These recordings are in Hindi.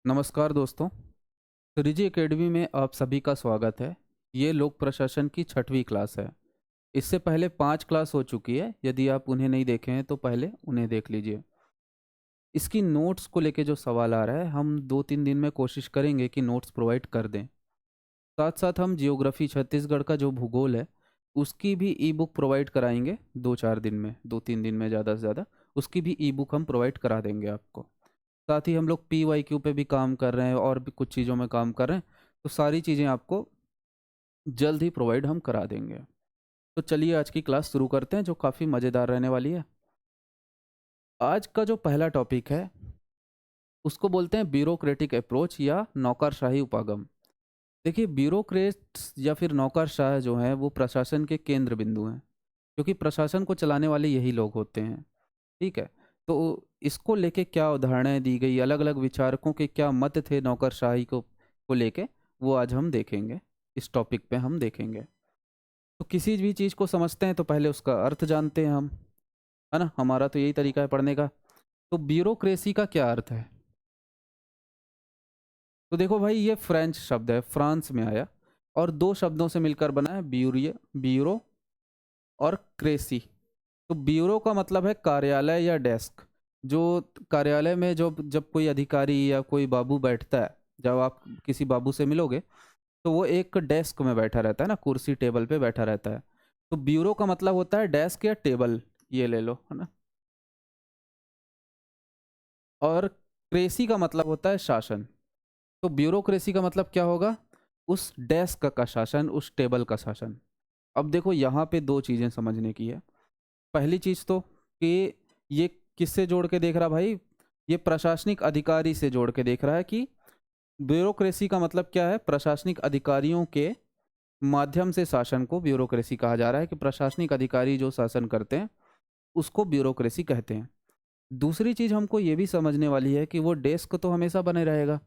नमस्कार दोस्तों। रिजी एकेडमी में आप सभी का स्वागत है। ये लोक प्रशासन की छठवीं क्लास है। इससे पहले 5 क्लास हो चुकी है। यदि आप उन्हें नहीं देखे हैं तो पहले उन्हें देख लीजिए। इसकी नोट्स को लेके जो सवाल आ रहा है, हम 2-3 दिन में कोशिश करेंगे कि नोट्स प्रोवाइड कर दें। साथ साथ हम जियोग्राफी छत्तीसगढ़ का जो भूगोल है उसकी भी ई बुक प्रोवाइड कराएंगे 2-4 दिन में, 2-3 दिन में ज़्यादा से ज़्यादा। उसकी भी ई बुक हम प्रोवाइड करा देंगे आपको। साथ ही हम लोग PYQ पे भी काम कर रहे हैं और भी कुछ चीज़ों में काम कर रहे हैं। तो सारी चीज़ें आपको जल्द ही प्रोवाइड हम करा देंगे। तो चलिए आज की क्लास शुरू करते हैं, जो काफ़ी मज़ेदार रहने वाली है। आज का जो पहला टॉपिक है उसको बोलते हैं ब्यूरोक्रेटिक अप्रोच या नौकरशाही उपागम। देखिए, ब्यूरोक्रेट्स या फिर नौकरशाह जो हैं वो प्रशासन के केंद्र बिंदु हैं, क्योंकि प्रशासन को चलाने वाले यही लोग होते हैं। ठीक है। तो इसको लेके क्या उदाहरणें दी गई, अलग अलग विचारकों के क्या मत थे नौकरशाही को लेके, वो आज हम देखेंगे। इस टॉपिक पे हम देखेंगे। तो किसी भी चीज़ को समझते हैं तो पहले उसका अर्थ जानते हैं हम, है ना। हमारा तो यही तरीका है पढ़ने का। तो ब्यूरोक्रेसी का क्या अर्थ है? तो देखो भाई, ये फ्रेंच शब्द है, फ्रांस में आया और दो शब्दों से मिलकर बना है, ब्यूरो और क्रेसी। तो ब्यूरो का मतलब है कार्यालय या डेस्क। जो कार्यालय में जो जब कोई अधिकारी या कोई बाबू बैठता है, जब आप किसी बाबू से मिलोगे तो वो एक डेस्क में बैठा रहता है ना, कुर्सी टेबल पे बैठा रहता है। तो ब्यूरो का मतलब होता है डेस्क या टेबल, ये ले लो, है ना। और क्रेसी का मतलब होता है शासन। तो ब्यूरोक्रेसी का मतलब क्या होगा? उस डेस्क का शासन, उस टेबल का शासन। अब देखो, यहाँ पे दो चीज़ें समझने की है। पहली चीज़ तो कि ये किससे जोड़ के देख रहा भाई? ये प्रशासनिक अधिकारी से जोड़ के देख रहा है कि ब्यूरोक्रेसी का मतलब क्या है? प्रशासनिक अधिकारियों के माध्यम से शासन को ब्यूरोक्रेसी कहा जा रहा है, कि प्रशासनिक अधिकारी जो शासन करते हैं उसको ब्यूरोक्रेसी कहते हैं। दूसरी चीज़ हमको ये भी समझने वाली है कि वो डेस्क तो हमेशा बने रहेगा।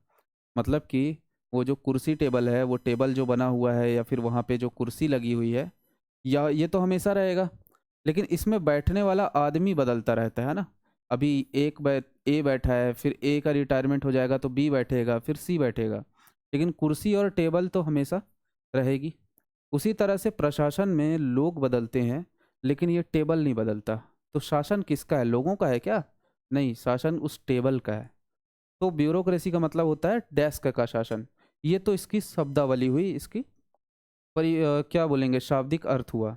मतलब कि वो जो कुर्सी टेबल है, वो टेबल जो बना हुआ है या फिर वहाँ पे जो कुर्सी लगी हुई है, या ये तो हमेशा रहेगा। लेकिन इसमें बैठने वाला आदमी बदलता रहता है ना। अभी ए बैठा है, फिर ए का रिटायरमेंट हो जाएगा तो बी बैठेगा, फिर सी बैठेगा। लेकिन कुर्सी और टेबल तो हमेशा रहेगी। उसी तरह से प्रशासन में लोग बदलते हैं, लेकिन ये टेबल नहीं बदलता। तो शासन किसका है? लोगों का है क्या? नहीं, शासन उस टेबल का है। तो ब्यूरोक्रेसी का मतलब होता है डेस्क का शासन। ये तो इसकी शब्दावली हुई, इसकी क्या बोलेंगे, शाब्दिक अर्थ हुआ।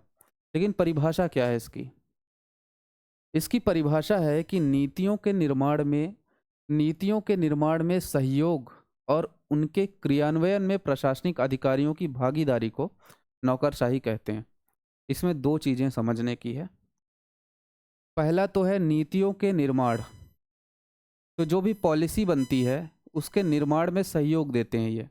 लेकिन परिभाषा क्या है इसकी? इसकी परिभाषा है कि नीतियों के निर्माण में सहयोग और उनके क्रियान्वयन में प्रशासनिक अधिकारियों की भागीदारी को नौकरशाही कहते हैं। इसमें दो चीज़ें समझने की है। पहला तो है नीतियों के निर्माण। तो जो भी पॉलिसी बनती है उसके निर्माण में सहयोग देते हैं ये।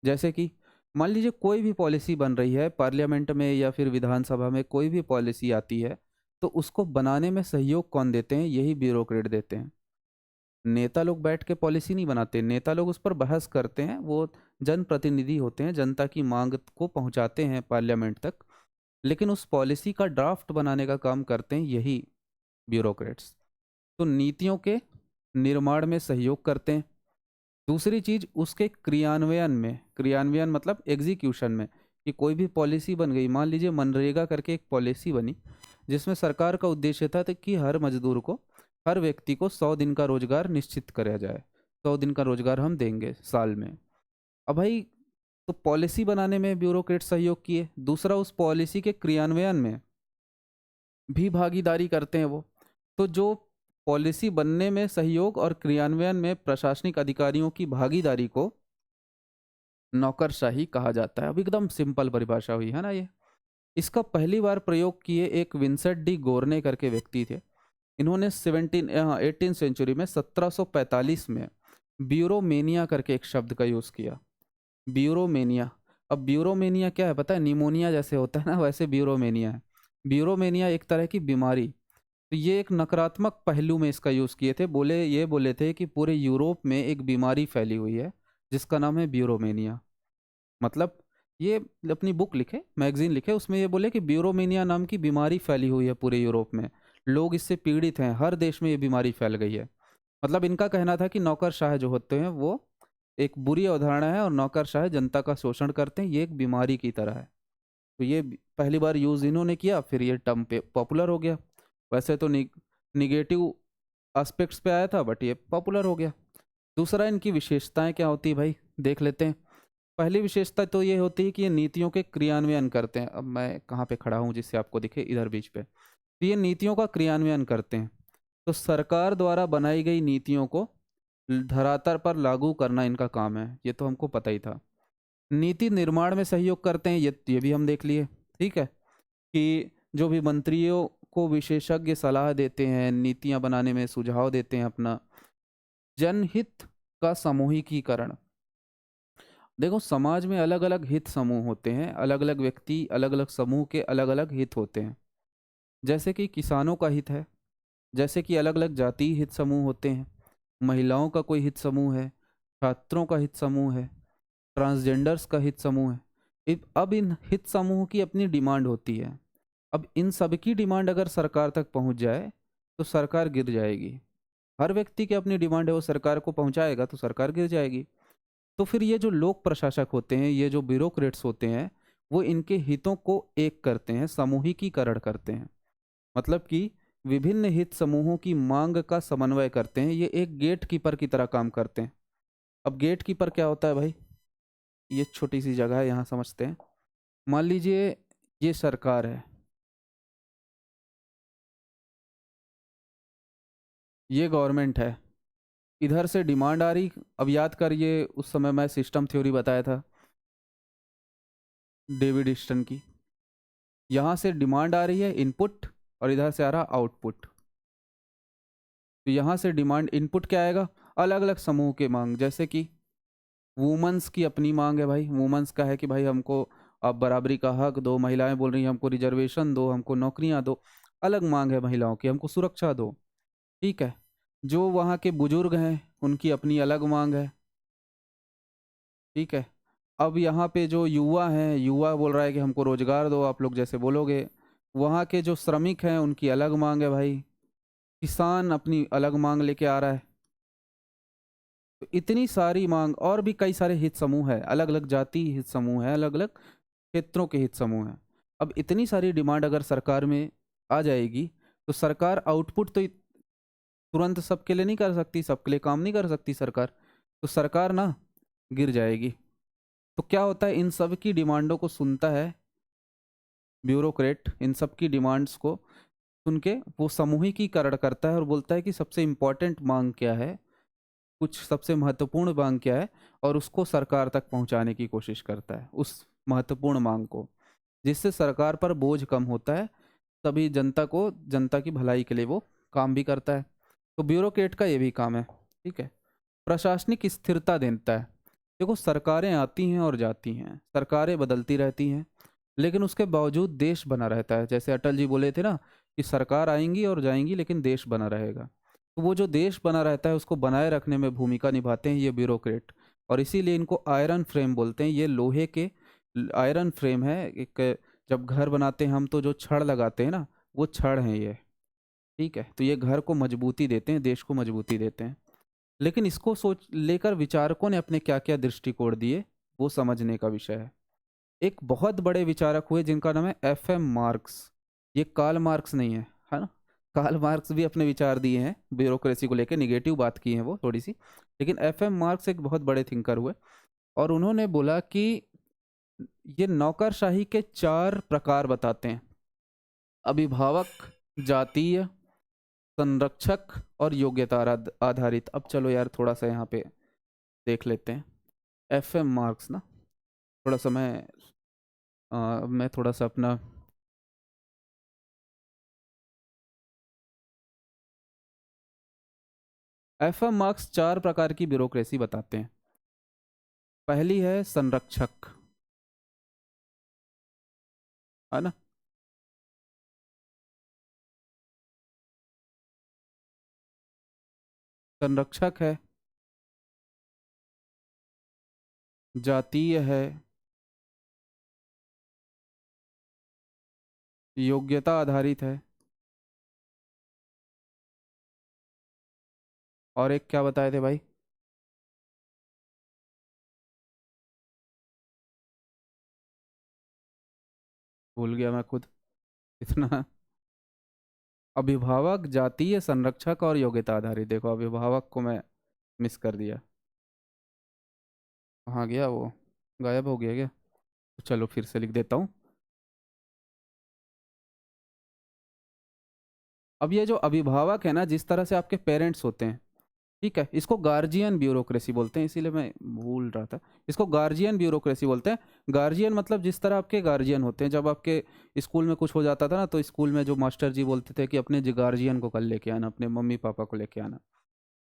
जैसे कि मान लीजिए कोई भी पॉलिसी बन रही है पार्लियामेंट में या फिर विधानसभा में, कोई भी पॉलिसी आती है तो उसको बनाने में सहयोग कौन देते हैं? यही ब्यूरोक्रेट देते हैं। नेता लोग बैठ के पॉलिसी नहीं बनाते, नेता लोग उस पर बहस करते हैं। वो जनप्रतिनिधि होते हैं, जनता की मांग को पहुंचाते हैं पार्लियामेंट तक। लेकिन उस पॉलिसी का ड्राफ्ट बनाने का काम करते हैं यही ब्यूरोक्रेट्स। तो नीतियों के निर्माण में सहयोग करते हैं। दूसरी चीज, उसके क्रियान्वयन मतलब एग्जीक्यूशन में, कि कोई भी पॉलिसी बन गई, मान लीजिए मनरेगा करके एक पॉलिसी बनी, जिसमें सरकार का उद्देश्य था कि हर मजदूर को, हर व्यक्ति को 100 दिन का रोजगार निश्चित कराया जाए। 100 दिन का रोजगार हम देंगे साल में। अब भाई, तो पॉलिसी बनाने में ब्यूरोक्रेट सहयोग किए, दूसरा उस पॉलिसी के क्रियान्वयन में भी भागीदारी करते हैं वो। तो जो पॉलिसी बनने में सहयोग और क्रियान्वयन में प्रशासनिक अधिकारियों की भागीदारी को नौकरशाही कहा जाता है। अब एकदम सिंपल परिभाषा हुई है ना ये। इसका पहली बार प्रयोग किए एक विंसेंट डी गोरने करके व्यक्ति थे। इन्होंने 18 सेंचुरी में 1745 में ब्यूरोमेनिया करके एक शब्द का यूज़ किया। ब्यूरोमेनिया। अब ब्यूरोमेनिया क्या है पता है? निमोनिया जैसे होता है ना, वैसे ब्यूरोमेनिया है। ब्यूरोमेनिया एक तरह की बीमारी। तो ये एक नकारात्मक पहलू में इसका यूज़ किए थे। ये बोले थे कि पूरे यूरोप में एक बीमारी फैली हुई है जिसका नाम है ब्यूरोमेनिया। मतलब ये अपनी बुक लिखे, मैगजीन लिखे, उसमें ये बोले कि ब्यूरोमेनिया नाम की बीमारी फैली हुई है पूरे यूरोप में। लोग इससे पीड़ित हैं, हर देश में ये बीमारी फैल गई है। मतलब इनका कहना था कि नौकरशाह जो होते हैं वो एक बुरी अवधारणा है और नौकरशाह जनता का शोषण करते हैं, ये एक बीमारी की तरह है। तो ये पहली बार यूज़ इन्होंने किया, फिर ये टर्म पे पॉपुलर हो गया। वैसे तो निगेटिव एस्पेक्ट्स पे आया था, बट ये पॉपुलर हो गया। दूसरा, इनकी विशेषताएं क्या होती है भाई, देख लेते हैं। पहली विशेषता तो ये होती है कि ये नीतियों के क्रियान्वयन करते हैं। अब मैं कहाँ पे खड़ा हूँ जिससे आपको दिखे, इधर बीच पे। तो ये नीतियों का क्रियान्वयन करते हैं। तो सरकार द्वारा बनाई गई नीतियों को धरातल पर लागू करना इनका काम है, ये तो हमको पता ही था। नीति निर्माण में सहयोग करते हैं, ये भी हम देख लिए। ठीक है, कि जो भी मंत्रियों को विशेषज्ञ सलाह देते हैं, नीतियां बनाने में सुझाव देते हैं अपना। जनहित का समूहीकरण। देखो, समाज में अलग अलग हित समूह होते हैं, अलग अलग व्यक्ति, अलग अलग समूह के अलग अलग हित होते हैं। जैसे कि किसानों का हित है, जैसे कि अलग अलग जातीय हित समूह होते हैं, महिलाओं का कोई हित समूह है, छात्रों का हित समूह है, ट्रांसजेंडर्स का हित समूह है। अब इन हित समूह की अपनी डिमांड होती है। अब इन सब की डिमांड अगर सरकार तक पहुंच जाए तो सरकार गिर जाएगी। हर व्यक्ति की अपनी डिमांड है, वो सरकार को पहुंचाएगा तो सरकार गिर जाएगी। तो फिर ये जो लोक प्रशासक होते हैं, ये जो ब्यूरोक्रेट्स होते हैं, वो इनके हितों को एक करते हैं, समूहीकीकरण करते हैं। मतलब कि विभिन्न हित समूहों की मांग का समन्वय करते हैं। ये एक गेट कीपर की तरह काम करते हैं। अब गेट कीपर क्या होता है भाई, ये छोटी सी जगह है, यहाँ समझते हैं। मान लीजिए ये सरकार है, ये गवर्नमेंट है, इधर से डिमांड आ रही। अब याद करिए, उस समय मैं सिस्टम थ्योरी बताया था डेविड ईस्टन की। यहाँ से डिमांड आ रही है, इनपुट, और इधर से आ रहा आउटपुट। तो यहाँ से डिमांड, इनपुट क्या आएगा, अलग अलग समूह के मांग। जैसे कि वुमेन्स की अपनी मांग है भाई, वुमेन्स का है कि भाई हमको आप बराबरी का हक दो, महिलाएं बोल रही हैं हमको रिजर्वेशन दो, हमको नौकरियां दो। अलग मांग है महिलाओं की, हमको सुरक्षा दो। ठीक है। जो वहाँ के बुजुर्ग हैं, उनकी अपनी अलग मांग है। ठीक है। अब यहाँ पे जो युवा हैं, युवा बोल रहा है कि हमको रोजगार दो, आप लोग जैसे बोलोगे। वहाँ के जो श्रमिक हैं, उनकी अलग मांग है भाई। किसान अपनी अलग मांग लेके आ रहा है। तो इतनी सारी मांग, और भी कई सारे हित समूह है, अलग अलग जाति हित समूह है, अलग अलग क्षेत्रों के हित समूह हैं। अब इतनी सारी डिमांड अगर सरकार में आ जाएगी, तो सरकार आउटपुट तो तुरंत सबके लिए नहीं कर सकती, सबके लिए काम नहीं कर सकती सरकार। तो सरकार ना गिर जाएगी। तो क्या होता है, इन सब की डिमांडों को सुनता है ब्यूरोक्रेट, इन सब की डिमांड्स को सुन के वो समूहीकरण करता है और बोलता है कि सबसे इम्पोर्टेंट मांग क्या है, कुछ सबसे महत्वपूर्ण मांग क्या है, और उसको सरकार तक पहुंचाने की कोशिश करता है, उस महत्वपूर्ण मांग को, जिससे सरकार पर बोझ कम होता है। तभी जनता को, जनता की भलाई के लिए वो काम भी करता है। तो ब्यूरोक्रेट का ये भी काम है। ठीक है। प्रशासनिक स्थिरता देता है। देखो, सरकारें आती हैं और जाती हैं, सरकारें बदलती रहती हैं, लेकिन उसके बावजूद देश बना रहता है। जैसे अटल जी बोले थे ना, कि सरकार आएंगी और जाएंगी लेकिन देश बना रहेगा। तो वो जो देश बना रहता है, उसको बनाए रखने में भूमिका निभाते हैं ये ब्यूरोक्रेट। और इसीलिए इनको आयरन फ्रेम बोलते हैं। ये लोहे के आयरन फ्रेम है एक। जब घर बनाते हैं हम, तो जो छड़ लगाते हैं ना, वो छड़ हैं ये। ठीक है। तो ये घर को मजबूती देते हैं, देश को मजबूती देते हैं। लेकिन इसको सोच लेकर विचारकों ने अपने क्या क्या दृष्टिकोण दिए, वो समझने का विषय है। एक बहुत बड़े विचारक हुए जिनका नाम है FM मार्क्स। ये कार्ल मार्क्स नहीं है ना। कार्ल मार्क्स भी अपने विचार दिए हैं ब्यूरोक्रेसी को लेकर, निगेटिव बात की है वो थोड़ी सी। लेकिन FM मार्क्स एक बहुत बड़े थिंकर हुए, और उन्होंने बोला कि ये नौकरशाही के 4 प्रकार बताते हैं: अभिभावक, जातीय, संरक्षक और योग्यता आधारित। अब चलो यार, थोड़ा सा यहाँ पे देख लेते हैं। FM मार्क्स ना, थोड़ा सा मैं थोड़ा सा अपना FM मार्क्स 4 प्रकार की ब्यूरोक्रेसी बताते हैं। पहली है संरक्षक, है ना। संरक्षक है, जातीय है, योग्यता आधारित है, और एक क्या बताए थे भाई, भूल गया मैं खुद इतना। अभिभावक, जातीय, संरक्षक और योग्यता आधारित। देखो अभिभावक को मैं मिस कर दिया। कहाँ गया वो, गायब हो गया क्या? तो चलो फिर से लिख देता हूँ। अब ये जो अभिभावक है ना, जिस तरह से आपके पेरेंट्स होते हैं, ठीक है, इसको गार्जियन ब्यूरोक्रेसी बोलते हैं, इसीलिए मैं भूल रहा था। इसको गार्जियन ब्यूरोक्रेसी बोलते हैं। गार्जियन मतलब जिस तरह आपके गार्जियन होते हैं, जब आपके स्कूल में कुछ हो जाता था ना, तो स्कूल में जो मास्टर जी बोलते थे कि अपने गार्जियन को कल लेके आना, अपने मम्मी पापा को लेके आना।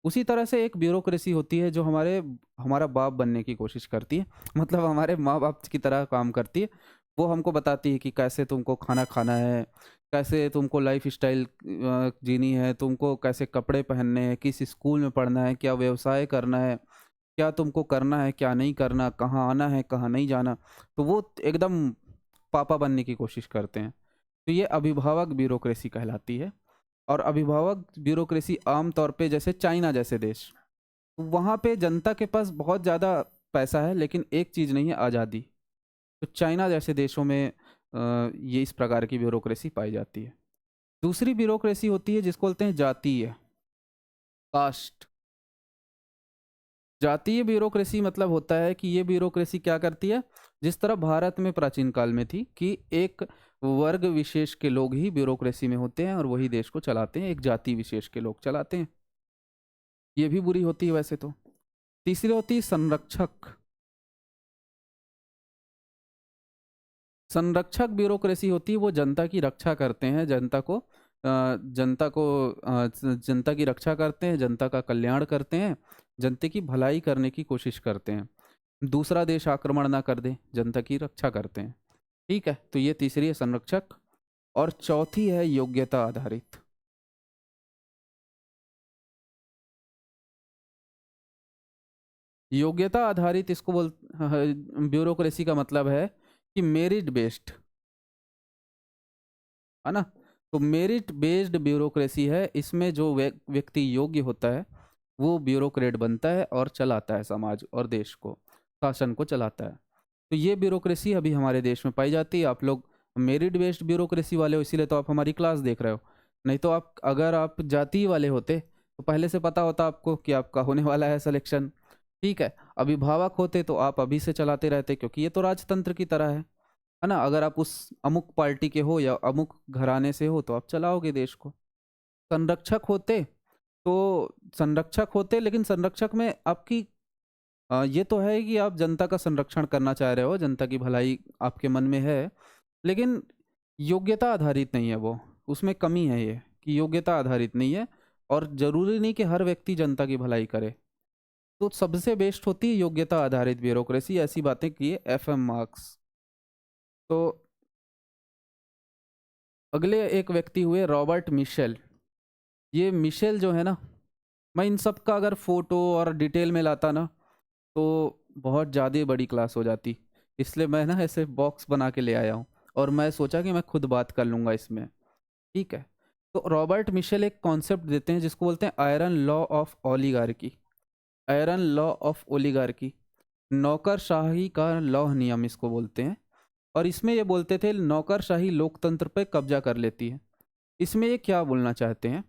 उसी तरह से एक ब्यूरोक्रेसी होती है जो हमारा बाप बनने की कोशिश करती है, मतलब हमारे माँ बाप की तरह काम करती है। वो हमको बताती है कि कैसे तुमको खाना खाना है, कैसे तुमको लाइफ स्टाइल जीनी है, तुमको कैसे कपड़े पहनने हैं, किस स्कूल में पढ़ना है, क्या व्यवसाय करना है, क्या तुमको करना है, क्या नहीं करना, कहाँ आना है, कहाँ नहीं जाना। तो वो एकदम पापा बनने की कोशिश करते हैं। तो ये अभिभावक ब्यूरोक्रेसी कहलाती है। और अभिभावक ब्यूरोक्रेसी आमतौर पे जैसे चाइना जैसे देश, वहाँ पे जनता के पास बहुत ज़्यादा पैसा है, लेकिन एक चीज़ नहीं है, आज़ादी। तो चाइना जैसे देशों में ये इस प्रकार की ब्यूरोक्रेसी पाई जाती है। दूसरी ब्यूरोक्रेसी होती है जिसको बोलते हैं जातीय, कास्ट। जातीय ब्यूरोक्रेसी मतलब होता है कि ये ब्यूरोक्रेसी क्या करती है, जिस तरह भारत में प्राचीन काल में थी कि एक वर्ग विशेष के लोग ही ब्यूरोक्रेसी में होते हैं और वही देश को चलाते हैं, एक जाति विशेष के लोग चलाते हैं। ये भी बुरी होती है वैसे तो। तीसरी होती है संरक्षक। संरक्षक ब्यूरोक्रेसी होती है, वो जनता की रक्षा करते हैं, जनता की रक्षा करते हैं, जनता का कल्याण करते हैं, जनता की भलाई करने की कोशिश करते हैं, दूसरा देश आक्रमण ना कर दे, जनता की रक्षा करते हैं। ठीक है, तो ये तीसरी है संरक्षक। और चौथी है योग्यता आधारित। योग्यता आधारित इसको बोल ब्यूरोक्रेसी का मतलब है कि मेरिट बेस्ड, है ना। तो मेरिट बेस्ड ब्यूरोक्रेसी है, इसमें जो व्यक्ति योग्य होता है वो ब्यूरोक्रेट बनता है और चलाता है समाज और देश को, शासन को चलाता है। तो ये ब्यूरोक्रेसी अभी हमारे देश में पाई जाती है। आप लोग मेरिट बेस्ड ब्यूरोक्रेसी वाले हो, इसीलिए तो आप हमारी क्लास देख रहे हो। नहीं तो आप, अगर आप जाति वाले होते तो पहले से पता होता आपको कि आपका होने वाला है सिलेक्शन। ठीक है, अभिभावक होते तो आप अभी से चलाते रहते, क्योंकि ये तो राजतंत्र की तरह है ना। अगर आप उस अमुक पार्टी के हो या अमुक घराने से हो तो आप चलाओगे देश को। संरक्षक होते तो संरक्षक होते, लेकिन संरक्षक में आपकी ये तो है कि आप जनता का संरक्षण करना चाह रहे हो, जनता की भलाई आपके मन में है, लेकिन योग्यता आधारित नहीं है वो। उसमें कमी है ये कि योग्यता आधारित नहीं है, और जरूरी नहीं कि हर व्यक्ति जनता की भलाई करे। तो सबसे बेस्ट होती है योग्यता आधारित ब्यूरोक्रेसी। ऐसी बातें किए FM मार्क्स। तो अगले एक व्यक्ति हुए रॉबर्ट मिशेल। ये मिशेल जो है ना, मैं इन सब का अगर फोटो और डिटेल में लाता ना तो बहुत ज़्यादा बड़ी क्लास हो जाती, इसलिए मैं ना ऐसे बॉक्स बना के ले आया हूँ, और मैं सोचा कि मैं खुद बात कर लूँगा इसमें। ठीक है, तो रॉबर्ट मिशेल एक कॉन्सेप्ट देते हैं जिसको बोलते हैं iron law of oligarchy. Iron law of oligarchy, नौकरशाही का लौह नियम इसको बोलते हैं। और इसमें ये बोलते थे नौकरशाही लोकतंत्र पे कब्जा कर लेती है। इसमें ये क्या बोलना चाहते हैं,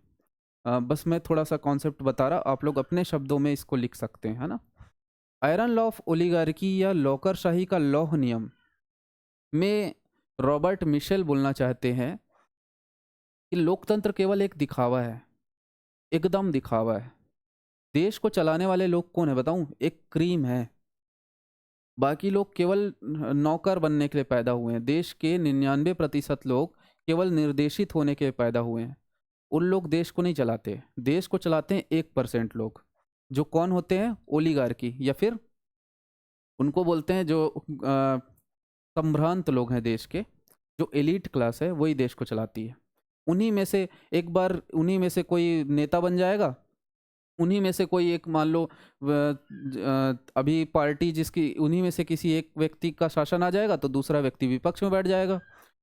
बस मैं थोड़ा सा कॉन्सेप्ट बता रहा, आप लोग अपने शब्दों में इसको लिख सकते हैं, है ना। आयरन लॉ ऑफ ओलिगार्की या नौकरशाही का लौह नियम में रॉबर्ट मिशेल बोलना चाहते हैं कि लोकतंत्र केवल एक दिखावा है, एकदम दिखावा है। देश को चलाने वाले लोग कौन है बताऊं, एक क्रीम है। बाकी लोग केवल नौकर बनने के लिए पैदा हुए हैं। देश के 99% लोग केवल निर्देशित होने के लिए पैदा हुए हैं। उन लोग देश को नहीं चलाते, देश को चलाते हैं 1% लोग, जो कौन होते हैं, ओलिगार्की, या फिर उनको बोलते हैं जो संभ्रांत लोग हैं देश के, जो एलीट क्लास है वही देश को चलाती है। उन्हीं में से एक बार उन्हीं में से कोई नेता बन जाएगा, उन्हीं में से कोई एक, मान लो अभी पार्टी जिसकी, उन्हीं में से किसी एक व्यक्ति का शासन आ जाएगा तो दूसरा व्यक्ति विपक्ष में बैठ जाएगा।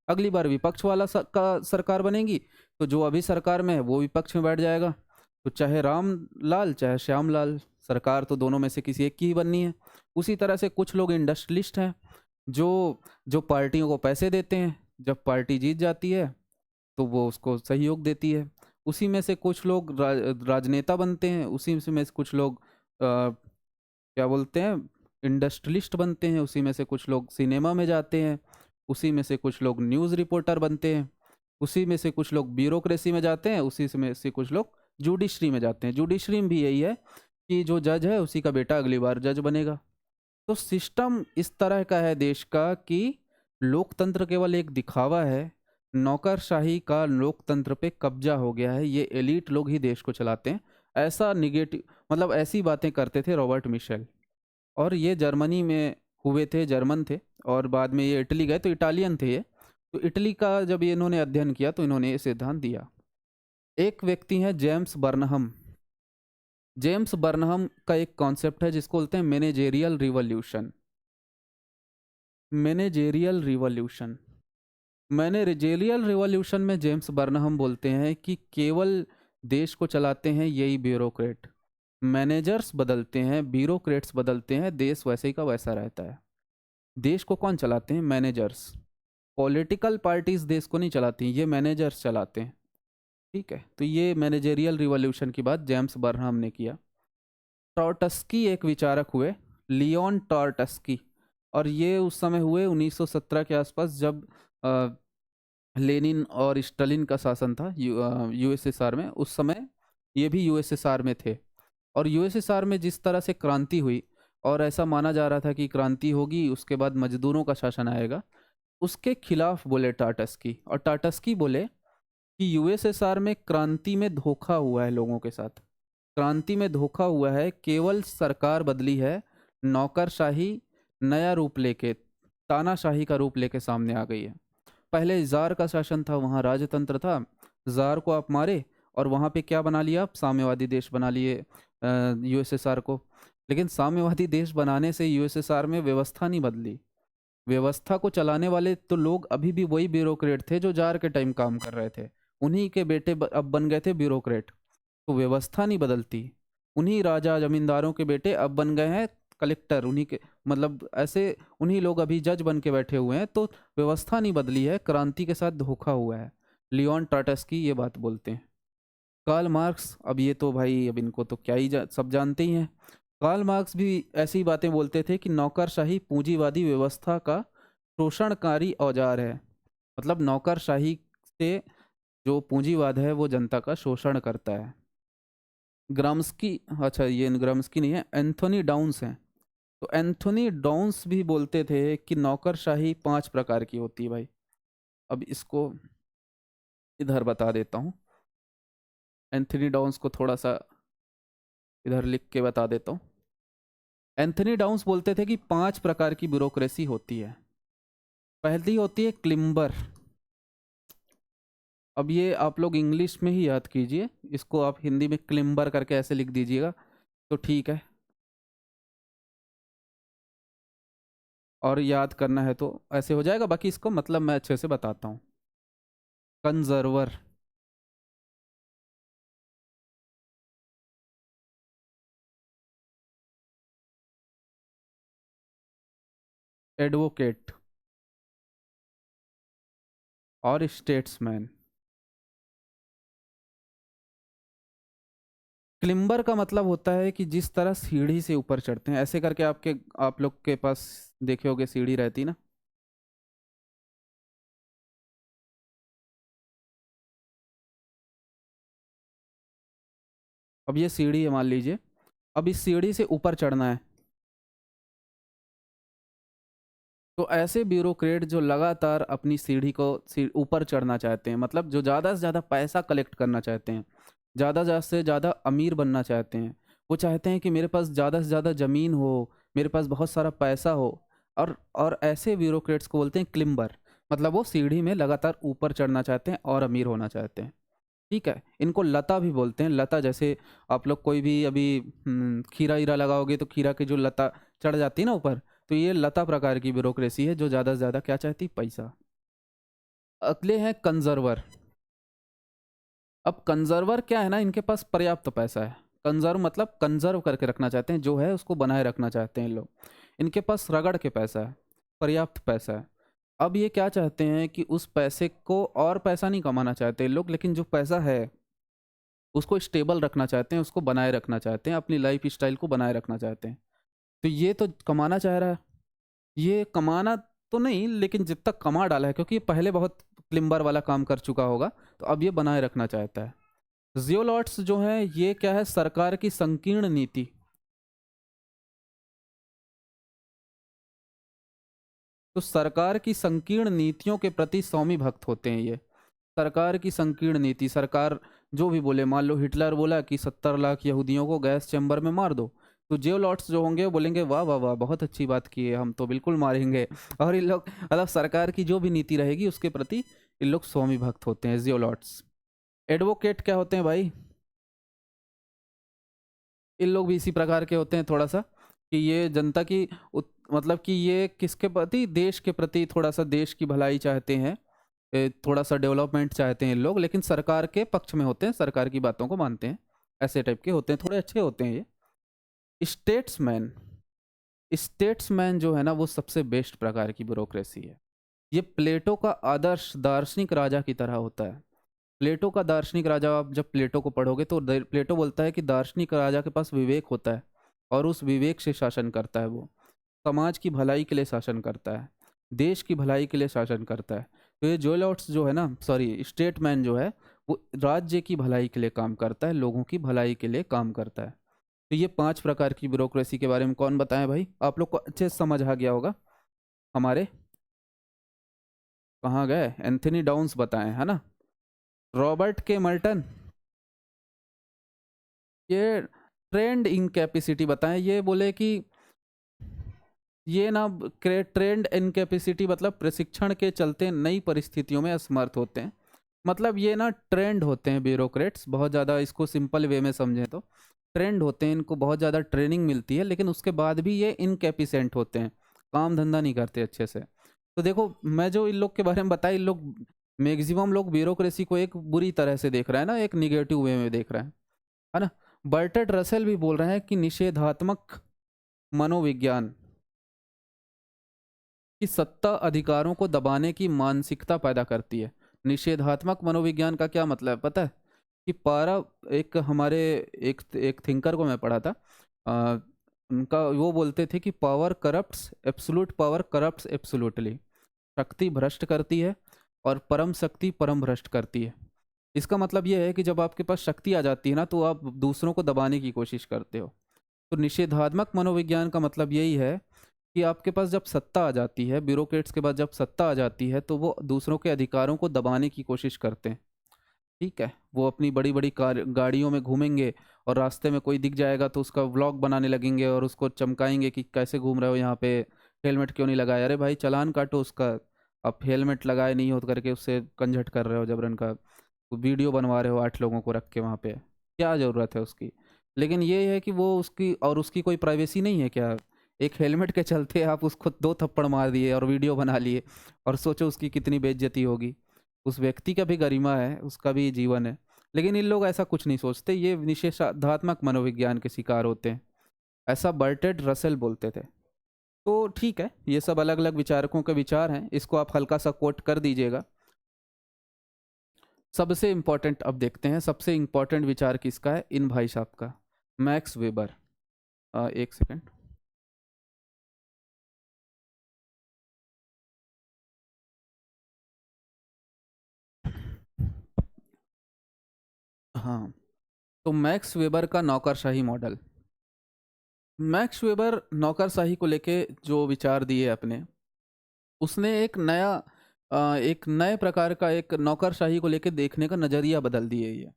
अगली बार विपक्ष वाला का सरकार बनेगी तो जो अभी सरकार में है वो विपक्ष में बैठ जाएगा। तो चाहे राम लाल चाहे श्याम लाल, सरकार तो दोनों में से किसी एक की ही बननी है। उसी तरह से कुछ लोग इंडस्ट्रियलिस्ट हैं जो जो पार्टियों को पैसे देते हैं, जब पार्टी जीत जाती है तो वो उसको सहयोग देती है। उसी में से कुछ लोग राजनेता बनते हैं, उसी में से कुछ लोग क्या बोलते हैं, इंडस्ट्रियलिस्ट बनते हैं, उसी में से कुछ लोग सिनेमा में जाते हैं, उसी में से कुछ लोग न्यूज़ रिपोर्टर बनते हैं, उसी में से कुछ लोग ब्यूरोक्रेसी में जाते हैं, उसी में से कुछ लोग जुडिशरी में जाते हैं। जुडिशरी में भी यही है कि जो जज है उसी का बेटा अगली बार जज बनेगा। तो सिस्टम इस तरह का है देश का कि लोकतंत्र केवल एक दिखावा है, नौकरशाही का लोकतंत्र पे कब्जा हो गया है, ये एलीट लोग ही देश को चलाते हैं। ऐसा निगेटिव मतलब ऐसी बातें करते थे रॉबर्ट मिशेल। और ये जर्मनी में हुए थे, जर्मन थे, और बाद में ये इटली गए तो इटालियन थे ये। तो इटली का जब ये इन्होंने अध्ययन किया तो इन्होंने ये सिद्धांत दिया। एक व्यक्ति हैं जेम्स बर्नहम। जेम्स बर्नहम का एक कॉन्सेप्ट है जिसको बोलते हैं managerial revolution. Managerial revolution managerial revolution में जेम्स बर्नहम बोलते हैं कि केवल देश को चलाते हैं यही ब्यूरोक्रेट। मैनेजर्स बदलते हैं, ब्यूरोक्रेट्स बदलते हैं, देश वैसे ही का वैसा रहता है। देश को कौन चलाते हैं? मैनेजर्स। पॉलिटिकल पार्टीज देश को नहीं चलाती, ये मैनेजर्स चलाते हैं। ठीक है, तो ये मैनेजेरियल रिवॉल्यूशन की बात जेम्स बर्नहम ने किया। टॉर्टस्की एक विचारक हुए, लियोन टॉर्टस्की, और ये उस समय हुए 1917 के आसपास जब लेनिन और स्टालिन का शासन था यूएसएसआर में। उस समय ये भी यूएसएसआर में थे, और यूएसएसआर में जिस तरह से क्रांति हुई और ऐसा माना जा रहा था कि क्रांति होगी उसके बाद मजदूरों का शासन आएगा, उसके खिलाफ बोले टाटस्की। और टाटस्की बोले कि यूएसएसआर में क्रांति में धोखा हुआ है लोगों के साथ, क्रांति में धोखा हुआ है, केवल सरकार बदली है, नौकरशाही नया रूप लेके, तानाशाही का रूप लेके सामने आ गई है। पहले जार का शासन था, वहाँ राजतंत्र था, जार को आप मारे और वहाँ पे क्या बना लिया आप? साम्यवादी देश बना लिए यूएसएसआर को। लेकिन साम्यवादी देश बनाने से यूएसएसआर में व्यवस्था नहीं बदली। व्यवस्था को चलाने वाले तो लोग अभी भी वही ब्यूरोक्रेट थे जो जार के टाइम काम कर रहे थे, उन्हीं के बेटे अब बन गए थे ब्यूरोक्रेट। तो व्यवस्था नहीं बदलती, उन्हीं राजा जमींदारों के बेटे अब बन गए हैं कलेक्टर, उन्हीं के मतलब ऐसे उन्हीं लोग अभी जज बन के बैठे हुए हैं। तो व्यवस्था नहीं बदली है, क्रांति के साथ धोखा हुआ है। लियोन टाटस्की ये बात बोलते हैं। कार्ल मार्क्स, अब ये तो भाई अब इनको तो क्या ही सब जानते ही हैं। कार्ल मार्क्स भी ऐसी बातें बोलते थे कि नौकरशाही पूंजीवादी व्यवस्था का शोषणकारी औजार है। मतलब नौकरशाही से जो पूंजीवाद है वो जनता का शोषण करता है। ग्राम्स्की, अच्छा ये ग्राम्स्की नहीं है, एंथोनी डाउन्स हैं। तो एंथोनी डाउन्स भी बोलते थे कि नौकरशाही 5 प्रकार की होती है भाई। अब इसको इधर बता देता हूँ, एंथोनी डाउन्स को थोड़ा सा इधर लिख के बता देता हूँ। एंथोनी डाउन्स बोलते थे कि 5 प्रकार की ब्यूरोक्रेसी होती है। पहली होती है क्लिम्बर। अब ये आप लोग इंग्लिश में ही याद कीजिए, इसको आप हिंदी में क्लिम्बर करके ऐसे लिख दीजिएगा तो ठीक है, और याद करना है तो ऐसे हो जाएगा, बाकी इसको मतलब मैं अच्छे से बताता हूँ। कंजर्वर, एडवोकेट और स्टेट्समैन। क्लिम्बर का मतलब होता है कि जिस तरह सीढ़ी से ऊपर चढ़ते हैं, ऐसे करके आप लोग के पास देखे होगे सीढ़ी रहती ना। अब ये सीढ़ी है मान लीजिए, अब इस सीढ़ी से ऊपर चढ़ना है। तो ऐसे ब्यूरोक्रेट जो लगातार अपनी सीढ़ी को ऊपर चढ़ना चाहते हैं, मतलब जो ज़्यादा से ज़्यादा पैसा कलेक्ट करना चाहते हैं, ज़्यादा से ज़्यादा अमीर बनना चाहते हैं, वो चाहते हैं कि मेरे पास ज़्यादा से ज़्यादा ज़मीन हो, मेरे पास बहुत सारा पैसा हो। और ऐसे ब्यूरोक्रेट्स को बोलते हैं क्लिम्बर। मतलब वो सीढ़ी में लगातार ऊपर चढ़ना चाहते हैं और अमीर होना चाहते हैं। ठीक है, इनको लता भी बोलते हैं। लता जैसे आप लोग कोई भी अभी खीरा हीरा लगाओगे तो खीरा की जो लता चढ़ जाती है ना ऊपर, तो ये लता प्रकार की ब्यूरोक्रेसी है जो ज़्यादा से ज़्यादा क्या चाहती? पैसा। अगले हैं कंजर्वर। अब कंजर्वर क्या है ना, इनके पास पर्याप्त पैसा है। कंजर्व मतलब कंजर्व करके रखना चाहते हैं, जो है उसको बनाए रखना चाहते हैं लोग। इनके पास रगड़ के पैसा है, पर्याप्त पैसा है। अब ये क्या चाहते हैं कि उस पैसे को, और पैसा नहीं कमाना चाहते लोग, लेकिन जो पैसा है उसको स्टेबल रखना चाहते हैं, उसको बनाए रखना चाहते हैं, अपनी लाइफ स्टाइल को बनाए रखना चाहते हैं। तो ये तो कमाना चाह रहा है, ये कमाना तो नहीं, लेकिन जब तक कमा डाला है, क्योंकि ये पहले बहुत क्लिम्बर वाला काम कर चुका होगा, तो अब ये बनाए रखना चाहता है। जियोलॉट्स जो है ये क्या है, सरकार की संकीर्ण नीति। तो सरकार की संकीर्ण नीतियों के प्रति स्वामी भक्त होते हैं ये। सरकार की संकीर्ण नीति, सरकार जो भी बोले, मान लो हिटलर बोला कि 70 लाख यहूदियों को गैस चैम्बर में मार दो, तो जियोलॉट्स जो होंगे वो बोलेंगे वाह वाह वाह, बहुत अच्छी बात की है, हम तो बिल्कुल मारेंगे। और इन लोग मतलब सरकार की जो भी नीति रहेगी उसके प्रति इन लोग स्वामी भक्त होते हैं, जियोलॉट्स। एडवोकेट क्या होते हैं भाई, इन लोग भी इसी प्रकार के होते हैं थोड़ा सा, कि ये जनता की मतलब कि ये किसके प्रति, देश के प्रति, थोड़ा सा देश की भलाई चाहते हैं, थोड़ा सा डेवलपमेंट चाहते हैं लोग, लेकिन सरकार के पक्ष में होते हैं, सरकार की बातों को मानते हैं, ऐसे टाइप के होते हैं, थोड़े अच्छे होते हैं ये। स्टेट्समैन, स्टेट्समैन जो है ना वो सबसे बेस्ट प्रकार की ब्यूरोक्रेसी है। ये प्लेटो का आदर्श दार्शनिक राजा की तरह होता है। प्लेटो का दार्शनिक राजा, आप जब प्लेटो को पढ़ोगे तो प्लेटो बोलता है कि दार्शनिक राजा के पास विवेक होता है, और उस विवेक से शासन करता है। वो समाज की भलाई के लिए शासन करता है, देश की भलाई के लिए शासन करता है। तो ये जोलॉट्स जो है ना, सॉरी स्टेटमैन जो है, वो राज्य की भलाई के लिए काम करता है, लोगों की भलाई के लिए काम करता है। तो ये 5 प्रकार की ब्यूरोक्रेसी के बारे में कौन बताएं भाई, आप लोग को अच्छे से समझ आ गया होगा। हमारे कहाँ गए, एंथनी डाउन्स बताएं है ना, रॉबर्ट के मल्टन, ये ट्रेंड इनकैपेसिटी बताएं। ये बोले कि ये ना ट्रेंड इनकैपेसिटी मतलब प्रशिक्षण के चलते नई परिस्थितियों में असमर्थ होते हैं। मतलब ये ना ट्रेंड होते हैं ब्यूरोक्रेट्स, बहुत ज़्यादा इसको सिंपल वे में समझें तो ट्रेंड होते हैं, इनको बहुत ज़्यादा ट्रेनिंग मिलती है, लेकिन उसके बाद भी ये इनकैपिसेंट होते हैं, काम धंधा नहीं करते अच्छे से। तो देखो मैं जो इन लोग के बारे में बताया, इन लोग मैक्सिमम लोग ब्यूरोक्रेसी को एक बुरी तरह से देख रहा है ना, एक निगेटिव वे में देख रहा है ना। बर्टर्ड रसेल भी बोल रहे हैं कि निषेधात्मक मनोविज्ञान कि सत्ता अधिकारों को दबाने की मानसिकता पैदा करती है। निषेधात्मक मनोविज्ञान का क्या मतलब है पता है, कि पारा, एक हमारे एक एक थिंकर को मैं पढ़ा था, आ, उनका वो बोलते थे कि power corrupts, absolute power corrupts absolutely. शक्ति भ्रष्ट करती है और परम शक्ति परम भ्रष्ट करती है। इसका मतलब यह है कि जब आपके पास शक्ति आ जाती है ना, तो आप दूसरों को दबाने की कोशिश करते हो। तो निषेधात्मक मनोविज्ञान का मतलब यही है कि आपके पास जब सत्ता आ जाती है, ब्यूरोक्रेट्स के पास जब सत्ता आ जाती है, तो वो दूसरों के अधिकारों को दबाने की कोशिश करते हैं। ठीक है, वो अपनी बड़ी बड़ी कार गाड़ियों में घूमेंगे, और रास्ते में कोई दिख जाएगा तो उसका व्लॉग बनाने लगेंगे और उसको चमकाएंगे कि कैसे घूम रहे हो यहाँ पे, हेलमेट क्यों नहीं लगाया, अरे भाई चालान काटो उसका, आप हेलमेट लगाए नहीं हो तो करके उससे कंझट कर रहे हो जबरन का, वीडियो बनवा रहे हो 8 लोगों को रख के वहाँ पे, क्या ज़रूरत है उसकी। लेकिन ये है कि वो उसकी, और उसकी कोई प्राइवेसी नहीं है क्या, एक हेलमेट के चलते आप उसको 2 थप्पड़ मार दिए और वीडियो बना लिए, और सोचो उसकी कितनी बेइज्जती होगी। उस व्यक्ति का भी गरिमा है, उसका भी जीवन है। लेकिन इन लोग ऐसा कुछ नहीं सोचते, ये निषेधात्मक मनोविज्ञान के शिकार होते हैं, ऐसा बर्टेड रसेल बोलते थे। तो ठीक है, ये सब अलग अलग विचारकों के विचार हैं, इसको आप हल्का सा कोट कर दीजिएगा। सबसे इम्पोर्टेंट अब देखते हैं, सबसे इम्पोर्टेंट विचार किसका है, इन भाई साहब का, मैक्स वेबर। एक सेकंड। हाँ, तो मैक्स वेबर का नौकरशाही मॉडल। मैक्स वेबर नौकरशाही को लेके जो विचार दिए अपने, उसने एक नए प्रकार का, एक नौकरशाही को लेके देखने का नजरिया बदल दिए।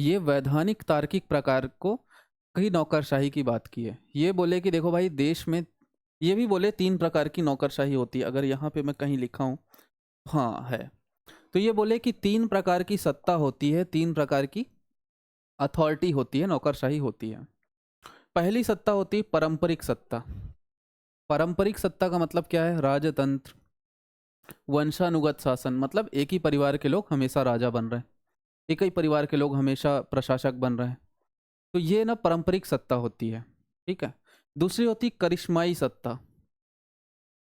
ये वैधानिक तार्किक प्रकार को कई नौकरशाही की बात की है। ये बोले कि देखो भाई देश में, ये भी बोले 3 प्रकार की नौकरशाही होती है, अगर यहाँ पे मैं कहीं लिखा हूँ, हाँ है। तो ये बोले कि 3 प्रकार की सत्ता होती है, 3 प्रकार की अथॉरिटी होती है, नौकरशाही होती है। पहली सत्ता होती है पारंपरिक सत्ता। पारंपरिक सत्ता का मतलब क्या है, राजतंत्र, वंशानुगत शासन, मतलब एक ही परिवार के लोग हमेशा राजा बन रहे हैं, एक ही परिवार के लोग हमेशा प्रशासक बन रहे हैं। तो ये ना पारंपरिक सत्ता होती है। ठीक है। दूसरी होती करिश्माई सत्ता।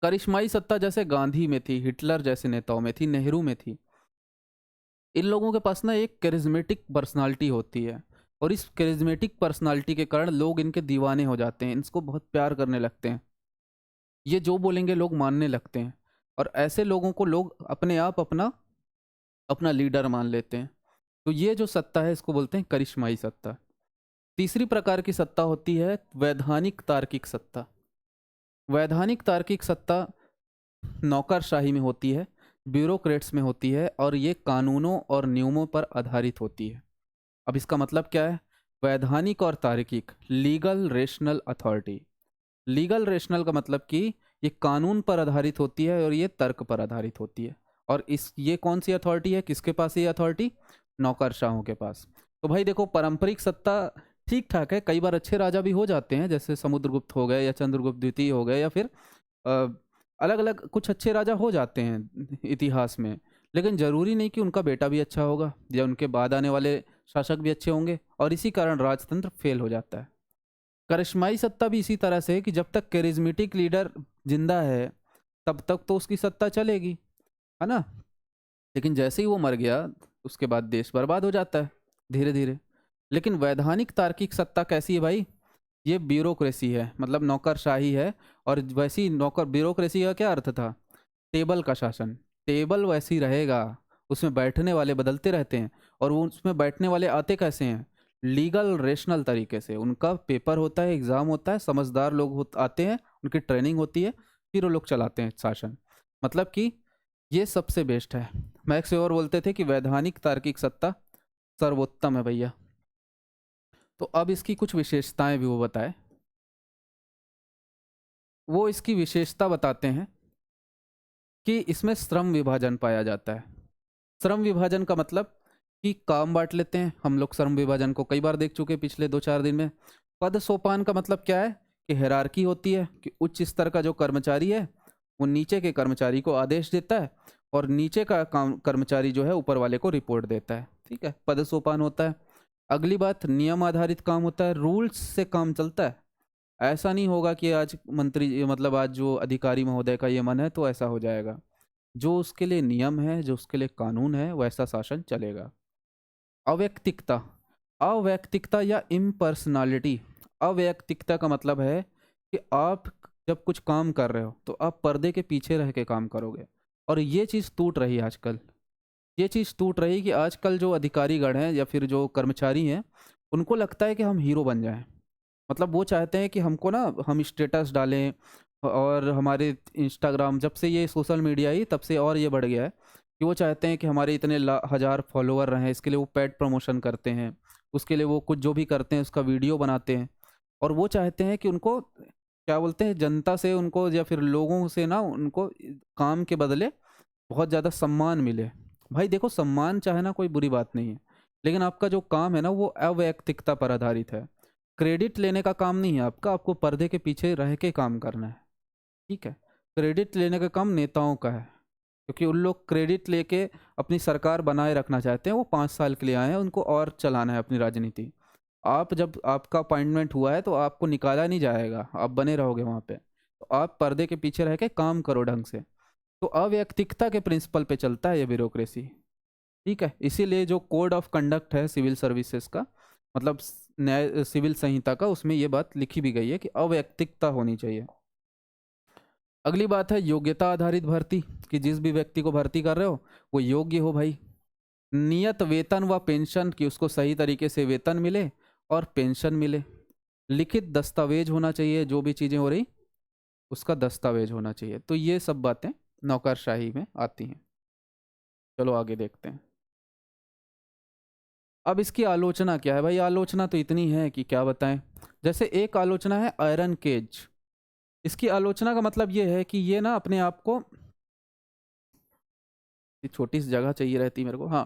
करिश्माई सत्ता जैसे गांधी में थी, हिटलर जैसे नेताओं में थी, नेहरू में थी। इन लोगों के पास ना एक करिज्मेटिक पर्सनालिटी होती है, और इस करिज्मेटिक पर्सनालिटी के कारण लोग इनके दीवाने हो जाते हैं, इनको बहुत प्यार करने लगते हैं। ये जो बोलेंगे लोग मानने लगते हैं, और ऐसे लोगों को लोग अपने आप अपना अपना लीडर मान लेते हैं। तो ये जो सत्ता है इसको बोलते हैं करिश्माई सत्ता। तीसरी प्रकार की सत्ता होती है वैधानिक तार्किक सत्ता। वैधानिक तार्किक सत्ता नौकरशाही में होती है, ब्यूरोक्रेट्स में होती है, और ये कानूनों और नियमों पर आधारित होती है। अब इसका मतलब क्या है? वैधानिक और तार्किक, legal rational authority. Legal rational का मतलब कि ये कानून पर आधारित होती है और ये तर्क पर आधारित होती है। और इस ये कौन सी अथॉरिटी है, किसके पास है ये अथॉरिटी? नौकरशाहों के पास। तो भाई देखो, पारंपरिक सत्ता ठीक ठाक है, कई बार अच्छे राजा भी हो जाते हैं, जैसे समुद्रगुप्त हो गए या चंद्रगुप्त द्वितीय हो गए, या फिर अलग अलग कुछ अच्छे राजा हो जाते हैं इतिहास में। लेकिन जरूरी नहीं कि उनका बेटा भी अच्छा होगा या उनके बाद आने वाले शासक भी अच्छे होंगे, और इसी कारण राजतंत्र फेल हो जाता है। करिश्माई सत्ता भी इसी तरह से है कि जब तक करिज्मेटिक लीडर जिंदा है तब तक तो उसकी सत्ता चलेगी, है ना। लेकिन जैसे ही वो मर गया उसके बाद देश बर्बाद हो जाता है धीरे धीरे। लेकिन वैधानिक तार्किक सत्ता कैसी है भाई? ये ब्यूरोक्रेसी है, मतलब नौकरशाही है। और वैसी नौकर, ब्यूरोक्रेसी का क्या अर्थ था? टेबल का शासन। टेबल वैसी रहेगा, उसमें बैठने वाले बदलते रहते हैं, और वो उसमें बैठने वाले आते कैसे हैं? लीगल रेशनल तरीके से। उनका पेपर होता है, एग्ज़ाम होता है, समझदार लोग आते हैं, उनकी ट्रेनिंग होती है, फिर वो लोग चलाते हैं शासन। मतलब कि ये सबसे बेस्ट है। मैक्स वेवर बोलते थे कि वैधानिक तार्किक सत्ता सर्वोत्तम है भैया। तो अब इसकी कुछ विशेषताएं भी वो बताए। वो इसकी विशेषता बताते हैं कि इसमें श्रम विभाजन पाया जाता है। श्रम विभाजन का मतलब कि काम बांट लेते हैं हम लोग। श्रम विभाजन को कई बार देख चुके पिछले 2-4 दिन में। पद सोपान का मतलब क्या है? कि हायरार्की होती है, कि उच्च स्तर का जो कर्मचारी है वो नीचे के कर्मचारी को आदेश देता है, और नीचे का काम कर्मचारी जो है ऊपर वाले को रिपोर्ट देता है। ठीक है, पद सोपान होता है। अगली बात, नियम आधारित काम होता है, रूल्स से काम चलता है। ऐसा नहीं होगा कि आज मंत्री, मतलब आज जो अधिकारी महोदय का ये मन है तो ऐसा हो जाएगा। जो उसके लिए नियम है, जो उसके लिए कानून है, वैसा शासन चलेगा। अवैयक्तिकता। अवैयक्तिकता या इम्पर्सनालिटी। अवैयक्तिकता का मतलब है कि आप जब कुछ काम कर रहे हो तो आप पर्दे के पीछे रह के काम करोगे। और ये चीज़ टूट रही है आजकल। ये चीज़ टूट रही कि आजकल जो अधिकारीगण हैं या फिर जो कर्मचारी हैं, उनको लगता है कि हम हीरो बन जाएं। मतलब वो चाहते हैं कि हमको ना, हम स्टेटस डालें, और हमारे इंस्टाग्राम, जब से ये सोशल मीडिया आई तब से और ये बढ़ गया है कि वो चाहते हैं कि हमारे इतने हजार फॉलोअर रहें। इसके लिए वो पेड प्रमोशन करते हैं, उसके लिए वो कुछ जो भी करते हैं उसका वीडियो बनाते हैं। और वो चाहते हैं कि उनको क्या बोलते हैं, जनता से उनको या फिर लोगों से ना, उनको काम के बदले बहुत ज़्यादा सम्मान मिले। भाई देखो, सम्मान चाहे ना कोई बुरी बात नहीं है, लेकिन आपका जो काम है ना वो अवैयक्तिकता पर आधारित है। क्रेडिट लेने का काम नहीं है आपका, आपको पर्दे के पीछे रह के काम करना है। ठीक है, क्रेडिट लेने का काम नेताओं का है, क्योंकि उन लोग क्रेडिट लेके अपनी सरकार बनाए रखना चाहते हैं। वो 5 साल के लिए आए हैं, उनको और चलाना है अपनी राजनीति। आप जब आपका अपॉइंटमेंट हुआ है तो आपको निकाला नहीं जाएगा, आप बने रहोगे वहाँ पे। तो आप पर्दे के पीछे रह के काम करो ढंग से। तो अवैयक्तिकता के प्रिंसिपल पे चलता है ये ब्यूरोक्रेसी। ठीक है, इसीलिए जो कोड ऑफ कंडक्ट है सिविल सर्विसेज का, मतलब न्याय सिविल संहिता का, उसमें ये बात लिखी भी गई है कि अवैयक्तिकता होनी चाहिए। अगली बात है योग्यता आधारित भर्ती, कि जिस भी व्यक्ति को भर्ती कर रहे हो वो योग्य हो भाई। नियत वेतन व पेंशन, की उसको सही तरीके से वेतन मिले और पेंशन मिले। लिखित दस्तावेज होना चाहिए, जो भी चीज़ें हो रही उसका दस्तावेज होना चाहिए। तो ये सब बातें नौकरशाही में आती हैं। चलो आगे देखते हैं। अब इसकी आलोचना क्या है भाई? आलोचना तो इतनी है कि क्या बताएं। जैसे एक आलोचना है आयरन केज। इसकी आलोचना का मतलब ये है कि ये ना अपने आप को, छोटी सी जगह चाहिए रहती मेरे को, हाँ।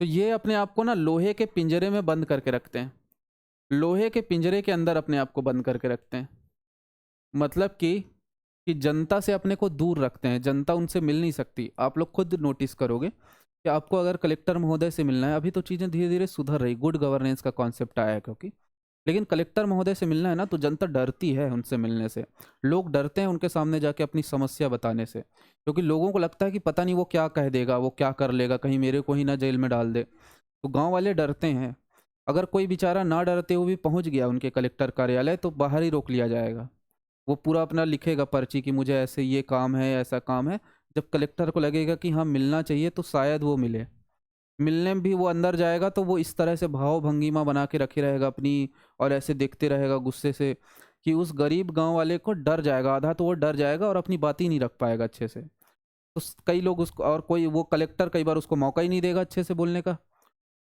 तो ये अपने आप को ना लोहे के पिंजरे में बंद करके रखते हैं। लोहे के पिंजरे के अंदर अपने आप को बंद करके रखते हैं। मतलब कि जनता से अपने को दूर रखते हैं, जनता उनसे मिल नहीं सकती। आप लोग खुद नोटिस करोगे कि आपको अगर कलेक्टर महोदय से मिलना है, अभी तो चीज़ें धीरे धीरे सुधर रही, गुड गवर्नेंस का कॉन्सेप्ट आया है, क्योंकि लेकिन कलेक्टर महोदय से मिलना है ना, तो जनता डरती है उनसे मिलने से। लोग डरते हैं उनके सामने जाके अपनी समस्या बताने से, क्योंकि लोगों को लगता है कि पता नहीं वो क्या कह देगा, वो क्या कर लेगा, कहीं मेरे को ही ना जेल में डाल दे। तो गांव वाले डरते हैं। अगर कोई बेचारा ना डरते हुए भी पहुंच गया उनके कलेक्टर कार्यालय, तो बाहर ही रोक लिया जाएगा। वो पूरा अपना लिखेगा पर्ची कि मुझे ऐसे ये काम है, ऐसा काम है। जब कलेक्टर को लगेगा कि हाँ मिलना चाहिए, तो शायद वो मिले। मिलने में भी वो अंदर जाएगा तो वो इस तरह से भाव भंगिमा बना के रखे रहेगा अपनी, और ऐसे देखते रहेगा गुस्से से, कि उस गरीब गांव वाले को डर जाएगा, आधा तो वो डर जाएगा और अपनी बात ही नहीं रख पाएगा अच्छे से। तो कई लोग उसको, और कोई वो कलेक्टर कई बार उसको मौका ही नहीं देगा अच्छे से बोलने का।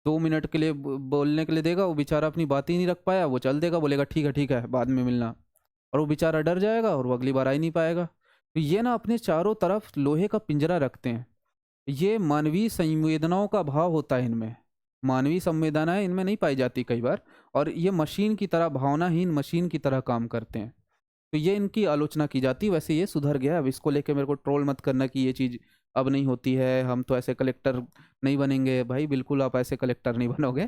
2 मिनट के लिए बोलने के लिए देगा, वो बेचारा अपनी बात ही नहीं रख पाया, वो चल देगा, बोलेगा ठीक है बाद में मिलना। और वो बेचारा डर जाएगा और वो अगली बार आ ही नहीं पाएगा। तो ये ना अपने चारों तरफ लोहे का पिंजरा रखते हैं। ये मानवीय संवेदनाओं का अभाव होता है इनमें। मानवीय संवेदनाएं इनमें नहीं पाई जाती कई बार। और ये मशीन की तरह, भावनाहीन मशीन की तरह काम करते हैं। तो ये इनकी आलोचना की जाती है। वैसे ये सुधर गया, अब इसको लेके मेरे को ट्रोल मत करना कि ये चीज़ अब नहीं होती है, हम तो ऐसे कलेक्टर नहीं बनेंगे। भाई बिल्कुल आप ऐसे कलेक्टर नहीं बनोगे।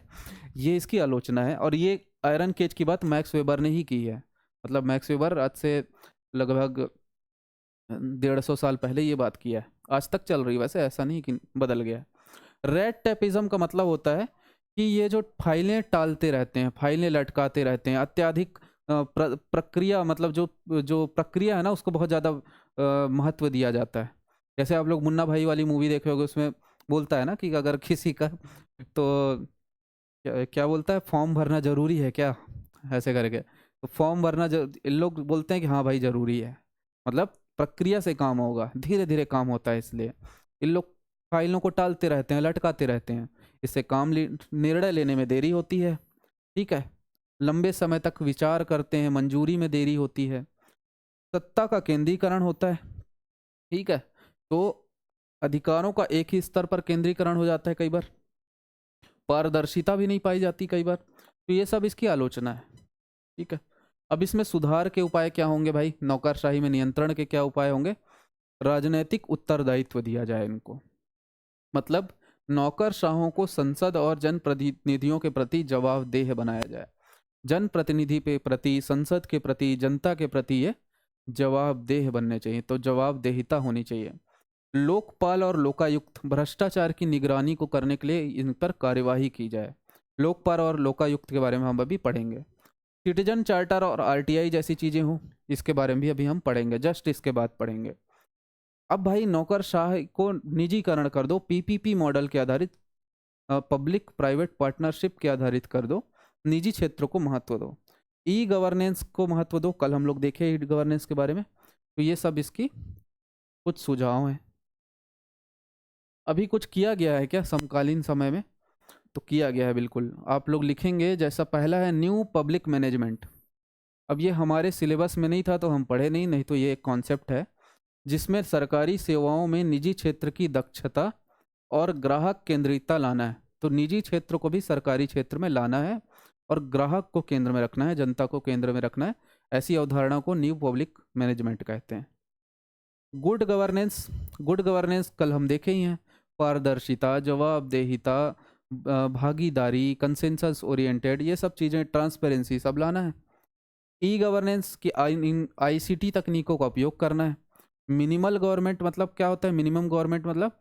ये इसकी आलोचना है। और ये आयरन केज की बात मैक्स वेबर ने ही की है। मतलब मैक्स वेबर आज से लगभग 150 साल पहले ये बात किया है। आज तक चल रही है, वैसे ऐसा नहीं कि बदल गया है। रेड टेपिज्म का मतलब होता है कि ये जो फाइलें टालते रहते हैं, फाइलें लटकाते रहते हैं, अत्याधिक प्रक्रिया, मतलब जो जो प्रक्रिया है ना, उसको बहुत ज़्यादा महत्व दिया जाता है। जैसे आप लोग मुन्ना भाई वाली मूवी देखे होगे, उसमें बोलता है ना कि अगर किसी का, तो क्या बोलता है, फॉर्म भरना ज़रूरी है क्या, ऐसे करके। तो फॉर्म भरना इन लोग बोलते हैं कि हाँ भाई ज़रूरी है, मतलब प्रक्रिया से काम होगा, धीरे धीरे काम होता है, इसलिए इन लोग फाइलों को टालते रहते हैं, लटकाते रहते हैं। इससे निर्णय लेने में देरी होती है। ठीक है। लंबे समय तक विचार करते हैं, मंजूरी में देरी होती है। सत्ता का केंद्रीकरण होता है। ठीक है। तो अधिकारों का एक ही स्तर पर केंद्रीकरण हो जाता है कई बार। पारदर्शिता भी नहीं पाई जाती कई बार। तो ये सब इसकी आलोचना है। ठीक है। अब इसमें सुधार के उपाय क्या होंगे भाई, नौकरशाही में नियंत्रण के क्या उपाय होंगे। राजनैतिक उत्तरदायित्व दिया जाए इनको। मतलब नौकरशाहों को संसद और जनप्रतिनिधियों के प्रति जवाबदेह बनाया जाए। जनप्रतिनिधि के प्रति, संसद के प्रति, जनता के प्रति ये जवाबदेह बनने चाहिए। तो जवाबदेहिता होनी चाहिए। लोकपाल और लोकायुक्त भ्रष्टाचार की निगरानी को करने के लिए इन पर कार्यवाही की जाए। लोकपाल और लोकायुक्त के बारे में हम अभी पढ़ेंगे। सिटीजन चार्टर और आरटीआई जैसी चीज़ें हों, इसके बारे में भी अभी हम पढ़ेंगे, जस्ट इसके बाद पढ़ेंगे। अब भाई नौकरशाह को निजीकरण कर दो, पीपीपी मॉडल के आधारित, पब्लिक प्राइवेट पार्टनरशिप के आधारित कर दो। निजी क्षेत्र को महत्व दो। ई गवर्नेंस को महत्व दो, कल हम लोग देखे ई गवर्नेंस के बारे में। तो ये सब इसकी कुछ सुझाव हैं। अभी कुछ किया गया है क्या समकालीन समय में, तो किया गया है बिल्कुल। आप लोग लिखेंगे, जैसा पहला है न्यू पब्लिक मैनेजमेंट। अब ये हमारे सिलेबस में नहीं था तो हम पढ़े नहीं, नहीं तो ये एक कॉन्सेप्ट है जिसमें सरकारी सेवाओं में निजी क्षेत्र की दक्षता और ग्राहक केंद्रितता लाना है। तो निजी क्षेत्र को भी सरकारी क्षेत्र में लाना है और ग्राहक को केंद्र में रखना है, जनता को केंद्र में रखना है। ऐसी अवधारणा को न्यू पब्लिक मैनेजमेंट कहते हैं। गुड गवर्नेंस, गुड गवर्नेंस कल हम देखे ही हैं। पारदर्शिता, जवाबदेहिता, भागीदारी, कंसेंसस ओरिएंटेड, ये सब चीज़ें, ट्रांसपेरेंसी, सब लाना है। ई गवर्नेंस की आईसीटी तकनीकों का उपयोग करना है। मिनिमल गवर्नमेंट मतलब क्या होता है, मिनिमम गवर्नमेंट मतलब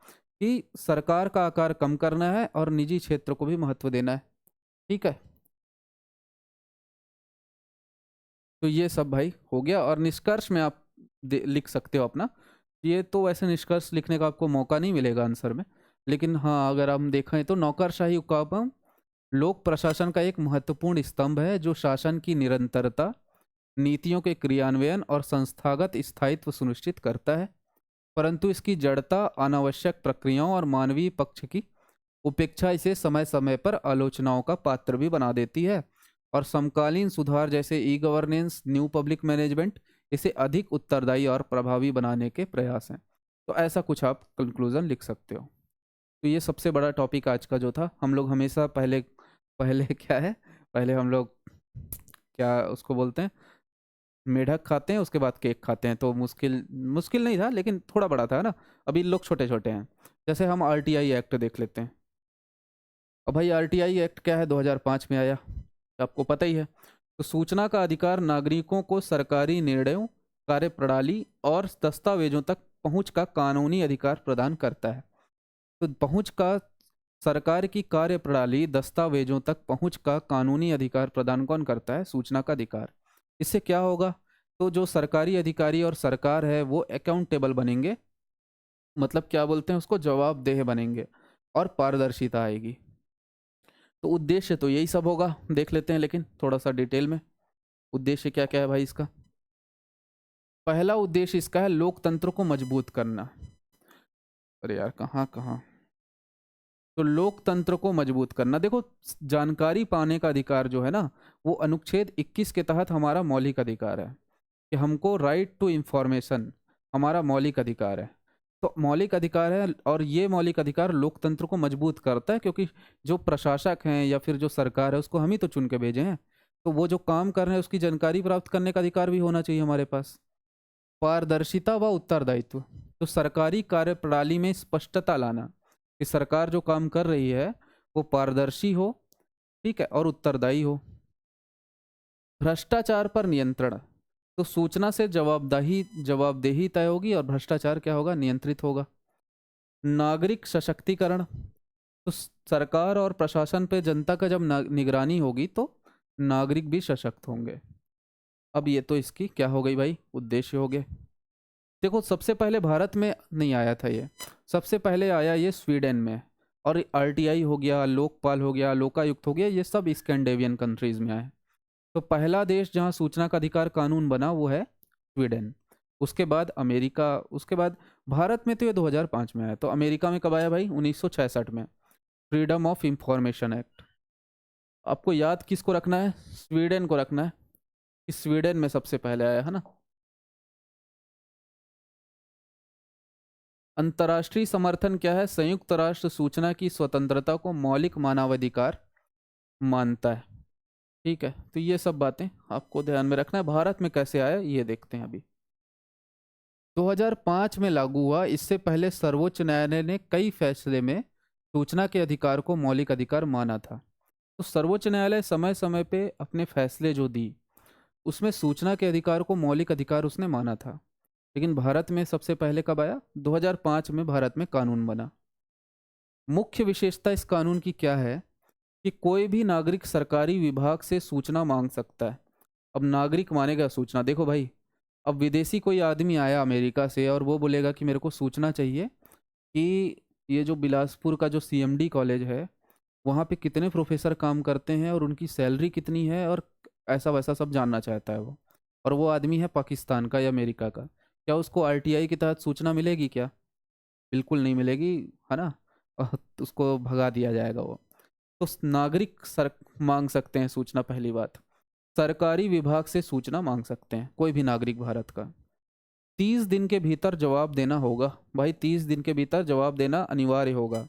कि सरकार का आकार कम करना है और निजी क्षेत्र को भी महत्व देना है। ठीक है। तो ये सब भाई हो गया। और निष्कर्ष में आप लिख सकते हो अपना। ये तो वैसे निष्कर्ष लिखने का आपको मौका नहीं मिलेगा आंसर में, लेकिन हाँ अगर हम देखें तो नौकरशाही उपक्रम लोक प्रशासन का एक महत्वपूर्ण स्तंभ है जो शासन की निरंतरता, नीतियों के क्रियान्वयन और संस्थागत स्थायित्व सुनिश्चित करता है। परंतु इसकी जड़ता, अनावश्यक प्रक्रियाओं और मानवीय पक्ष की उपेक्षा इसे समय समय पर आलोचनाओं का पात्र भी बना देती है। और समकालीन सुधार जैसे e governance, new public management इसे अधिक उत्तरदायी और प्रभावी बनाने के प्रयास हैं। तो ऐसा कुछ आप कंक्लूजन लिख सकते हो। तो ये सबसे बड़ा टॉपिक आज का जो था। हम लोग हमेशा पहले पहले क्या है, पहले हम लोग क्या उसको बोलते हैं, मेढक खाते हैं, उसके बाद केक खाते हैं। तो मुश्किल मुश्किल नहीं था, लेकिन थोड़ा बड़ा था ना। अभी लोग छोटे छोटे हैं। जैसे हम आरटीआई एक्ट देख लेते हैं। अब भाई आरटीआई एक्ट क्या है, 2005 में आया, आपको पता ही है। तो सूचना का अधिकार नागरिकों को सरकारी निर्णयों, कार्यप्रणाली और दस्तावेजों तक पहुंच का कानूनी अधिकार प्रदान करता है। तो पहुंच का, सरकार की कार्यप्रणाली, दस्तावेजों तक पहुंच का कानूनी अधिकार प्रदान कौन करता है? सूचना का अधिकार। इससे क्या होगा? तो जो सरकारी अधिकारी और सरकार है वो अकाउंटेबल बनेंगे, मतलब क्या बोलते हैं उसको, जवाबदेह बनेंगे, और पारदर्शिता आएगी। तो उद्देश्य तो यही सब होगा, देख लेते हैं लेकिन थोड़ा सा डिटेल में। उद्देश्य क्या क्या है भाई इसका? पहला उद्देश्य इसका है लोकतंत्र को मजबूत करना। अरे यार कहाँ कहाँ, तो लोकतंत्र को मजबूत करना, देखो जानकारी पाने का अधिकार जो है ना, वो अनुच्छेद 21 के तहत हमारा मौलिक अधिकार है कि हमको राइट टू इंफॉर्मेशन हमारा मौलिक अधिकार है। तो मौलिक अधिकार है, और ये मौलिक अधिकार लोकतंत्र को मजबूत करता है, क्योंकि जो प्रशासक हैं या फिर जो सरकार है उसको हम ही तो चुन के भेजे हैं। तो वो जो काम कर रहे हैं उसकी जानकारी प्राप्त करने का अधिकार भी होना चाहिए हमारे पास। पारदर्शिता व उत्तरदायित्व, तो सरकारी कार्यप्रणाली में स्पष्टता लाना कि सरकार जो काम कर रही है वो पारदर्शी हो, ठीक है, और उत्तरदायी हो। भ्रष्टाचार पर नियंत्रण, तो सूचना से जवाबदेही तय होगी और भ्रष्टाचार क्या होगा? नियंत्रित होगा। नागरिक सशक्तिकरण, तो सरकार और प्रशासन पे जनता का जब निगरानी होगी तो नागरिक भी सशक्त होंगे। अब ये तो इसकी क्या हो गई भाई? उद्देश्य हो गए। देखो सबसे पहले भारत में नहीं आया था ये, सबसे पहले आया ये स्वीडन में, और आरटीआई हो गया, लोकपाल हो गया, लोकायुक्त हो गया, ये सब स्कैंडिनेवियन कंट्रीज में आए। तो पहला देश जहाँ सूचना का अधिकार कानून बना वो है स्वीडन। उसके बाद अमेरिका, उसके बाद भारत में तो ये 2005 में आया। तो अमेरिका में कब आया भाई? 1966 में, फ्रीडम ऑफ इंफॉर्मेशन एक्ट। आपको याद किसको रखना है? स्वीडन को रखना है कि स्वीडन में सबसे पहले आया है ना। अंतर्राष्ट्रीय समर्थन क्या है? संयुक्त राष्ट्र सूचना की स्वतंत्रता को मौलिक मानवाधिकार मानता है, ठीक है। तो ये सब बातें आपको ध्यान में रखना है। भारत में कैसे आया ये देखते हैं अभी। 2005 में लागू हुआ, इससे पहले सर्वोच्च न्यायालय ने कई फैसले में सूचना के अधिकार को मौलिक अधिकार माना था। तो सर्वोच्च न्यायालय समय समय पे अपने फैसले जो दी उसमें सूचना के अधिकार को मौलिक अधिकार उसने माना था। लेकिन भारत में सबसे पहले कब आया? 2005 में भारत में कानून बना। मुख्य विशेषता इस कानून की क्या है कि कोई भी नागरिक सरकारी विभाग से सूचना मांग सकता है। अब नागरिक मानेगा सूचना, देखो भाई, अब विदेशी कोई आदमी आया अमेरिका से और वो बोलेगा कि मेरे को सूचना चाहिए कि ये जो बिलासपुर का जो सीएमडी कॉलेज है वहाँ पे कितने प्रोफेसर काम करते हैं और उनकी सैलरी कितनी है, और ऐसा वैसा सब जानना चाहता है वो, और वो आदमी है पाकिस्तान का या अमेरिका का। क्या उसको आरटीआई के तहत सूचना मिलेगी क्या? बिल्कुल नहीं मिलेगी, है ना। उसको भगा दिया जाएगा वो। तो नागरिक सर मांग सकते हैं सूचना, पहली बात। सरकारी विभाग से सूचना मांग सकते हैं कोई भी नागरिक भारत का। 30 दिन के भीतर जवाब देना होगा भाई, 30 दिन के भीतर जवाब देना अनिवार्य होगा।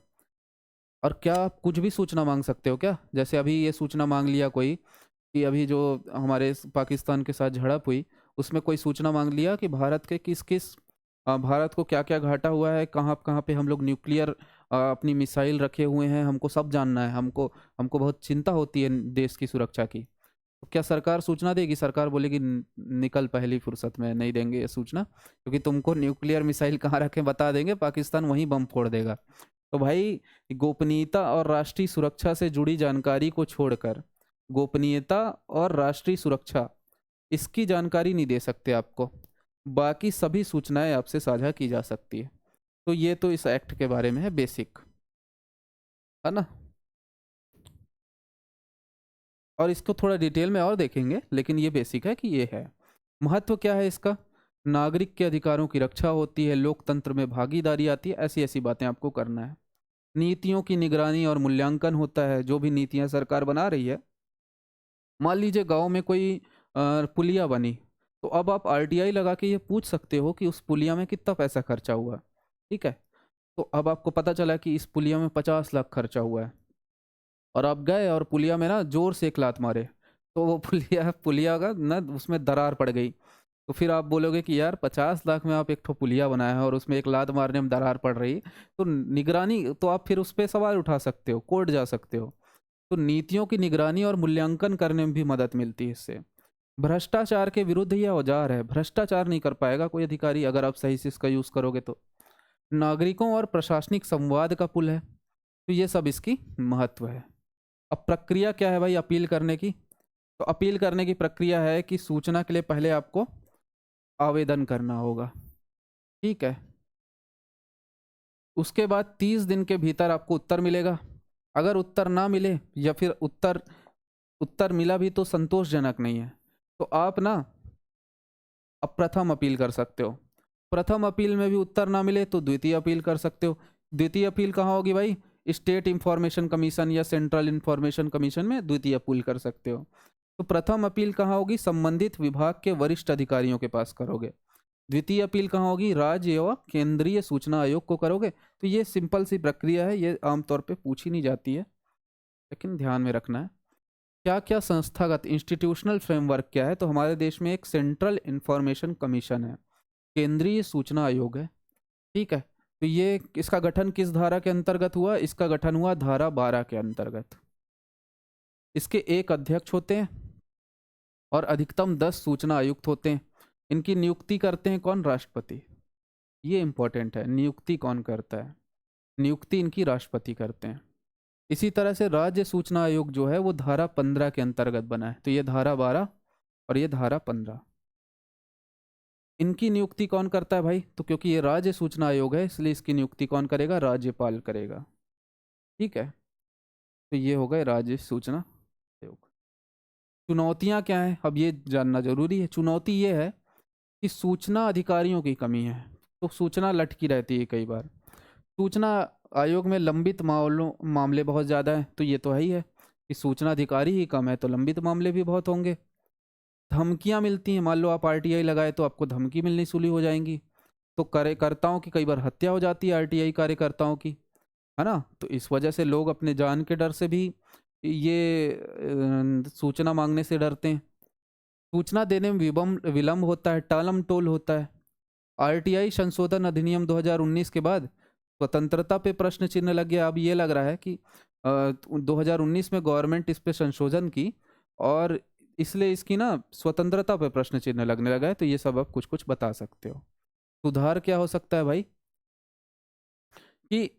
और क्या आप कुछ भी सूचना मांग सकते हो क्या? जैसे अभी ये सूचना मांग लिया कोई कि अभी जो हमारे पाकिस्तान के साथ झड़प हुई उसमें कोई सूचना मांग लिया कि भारत के किस किस भारत को क्या क्या घाटा हुआ है, कहाँ कहाँ पे हम लोग न्यूक्लियर अपनी मिसाइल रखे हुए हैं, हमको सब जानना है, हमको हमको बहुत चिंता होती है देश की सुरक्षा की। तो क्या सरकार सूचना देगी? सरकार बोलेगी निकल, पहली फुर्सत में नहीं देंगे ये सूचना, क्योंकि तुमको न्यूक्लियर मिसाइल कहाँ रखे बता देंगे, पाकिस्तान वहीं बम फोड़ देगा। तो भाई गोपनीयता और राष्ट्रीय सुरक्षा से जुड़ी जानकारी को छोड़कर, गोपनीयता और राष्ट्रीय सुरक्षा इसकी जानकारी नहीं दे सकते आपको, बाकी सभी सूचनाएं आपसे साझा की जा सकती है। तो ये तो इस एक्ट के बारे में है, बेसिक, है ना। और इसको थोड़ा डिटेल में और देखेंगे, लेकिन ये बेसिक है कि ये है। महत्व क्या है इसका? नागरिक के अधिकारों की रक्षा होती है, लोकतंत्र में भागीदारी आती है, ऐसी ऐसी बातें आपको करना है। नीतियों की निगरानी और मूल्यांकन होता है, जो भी नीतियां सरकार बना रही है। मान लीजिए गांव में कोई पुलिया बनी, तो अब आप आरटीआई लगा के ये पूछ सकते हो कि उस पुलिया में कितना पैसा खर्चा हुआ, ठीक है। तो अब आपको पता चला कि इस पुलिया में 50 लाख खर्चा हुआ है, और आप गए और पुलिया में ना जोर से एक लात मारे, तो वो पुलिया पुलिया का ना उसमें दरार पड़ गई। तो फिर आप बोलोगे कि यार 50 लाख में आप एक ठो पुलिया बनाया है और उसमें एक लात मारने में दरार पड़ रही, तो निगरानी, तो आप फिर उस पर सवाल उठा सकते हो, कोर्ट जा सकते हो। तो नीतियों की निगरानी और मूल्यांकन करने में भी मदद मिलती है इससे। भ्रष्टाचार के विरुद्ध यह औजार है, भ्रष्टाचार नहीं कर पाएगा कोई अधिकारी अगर आप सही से इसका यूज करोगे तो। नागरिकों और प्रशासनिक संवाद का पुल है, तो ये सब इसकी महत्व है। अब प्रक्रिया क्या है भाई अपील करने की? तो अपील करने की प्रक्रिया है कि सूचना के लिए पहले आपको आवेदन करना होगा, ठीक है। उसके बाद 30 दिन के भीतर आपको उत्तर मिलेगा। अगर उत्तर ना मिले या फिर उत्तर उत्तर मिला भी तो संतोषजनक नहीं है, तो आप ना अब प्रथम अपील कर सकते हो। प्रथम अपील में भी उत्तर ना मिले तो द्वितीय अपील कर सकते हो। द्वितीय अपील कहाँ होगी भाई? स्टेट इंफॉर्मेशन कमीशन या सेंट्रल इंफॉर्मेशन कमीशन में द्वितीय अपील कर सकते हो। तो प्रथम अपील कहाँ होगी? संबंधित विभाग के वरिष्ठ अधिकारियों के पास करोगे। द्वितीय अपील कहाँ होगी? राज्य एवं केंद्रीय सूचना आयोग को करोगे। तो ये सिंपल सी प्रक्रिया है, ये आमतौर पे पूछी नहीं जाती है, लेकिन ध्यान में रखना है। क्या क्या संस्थागत इंस्टीट्यूशनल फ्रेमवर्क क्या है? तो हमारे देश में एक सेंट्रल इंफॉर्मेशन कमीशन है, केंद्रीय सूचना आयोग है, ठीक है। तो ये इसका गठन किस धारा के अंतर्गत हुआ? इसका गठन हुआ धारा 12 के अंतर्गत। इसके एक अध्यक्ष होते हैं और अधिकतम 10 सूचना आयुक्त होते हैं। इनकी नियुक्ति करते हैं कौन? राष्ट्रपति। ये इंपॉर्टेंट है, नियुक्ति कौन करता है? नियुक्ति इनकी राष्ट्रपति करते हैं। इसी तरह से राज्य सूचना आयोग जो है वो धारा 15 के अंतर्गत बना है। तो ये धारा 12 और ये धारा 15। इनकी नियुक्ति कौन करता है भाई? तो क्योंकि ये राज्य सूचना आयोग है इसलिए इसकी नियुक्ति कौन करेगा? राज्यपाल करेगा, ठीक है। तो ये हो गए राज्य सूचना आयोग। चुनौतियां क्या है अब ये जानना जरूरी है। चुनौती ये है कि सूचना अधिकारियों की कमी है, तो सूचना लटकी रहती है कई बार। सूचना आयोग में लंबित मामले बहुत ज़्यादा हैं, तो ये तो है ही है कि सूचना अधिकारी ही कम है तो लंबित मामले भी बहुत होंगे। धमकियां मिलती हैं, मान लो आप आरटीआई लगाए तो आपको धमकी मिलनी शुरू हो जाएंगी। तो कार्यकर्ताओं की कई बार हत्या हो जाती है, आरटीआई कार्यकर्ताओं की, है ना। तो इस वजह से लोग अपने जान के डर से भी ये सूचना मांगने से डरते हैं। सूचना देने में विलम्ब होता है, टालम टोल होता है। आरटीआई संशोधन अधिनियम 2019 के बाद स्वतंत्रता पे प्रश्न चिन्ह लग गया। अब ये लग रहा है कि 2019 में गवर्नमेंट इस पे संशोधन की और इसलिए इसकी ना स्वतंत्रता पे प्रश्न चिन्ह लगने लगा है। तो ये सब आप कुछ कुछ बता सकते हो। सुधार क्या हो सकता है भाई? कि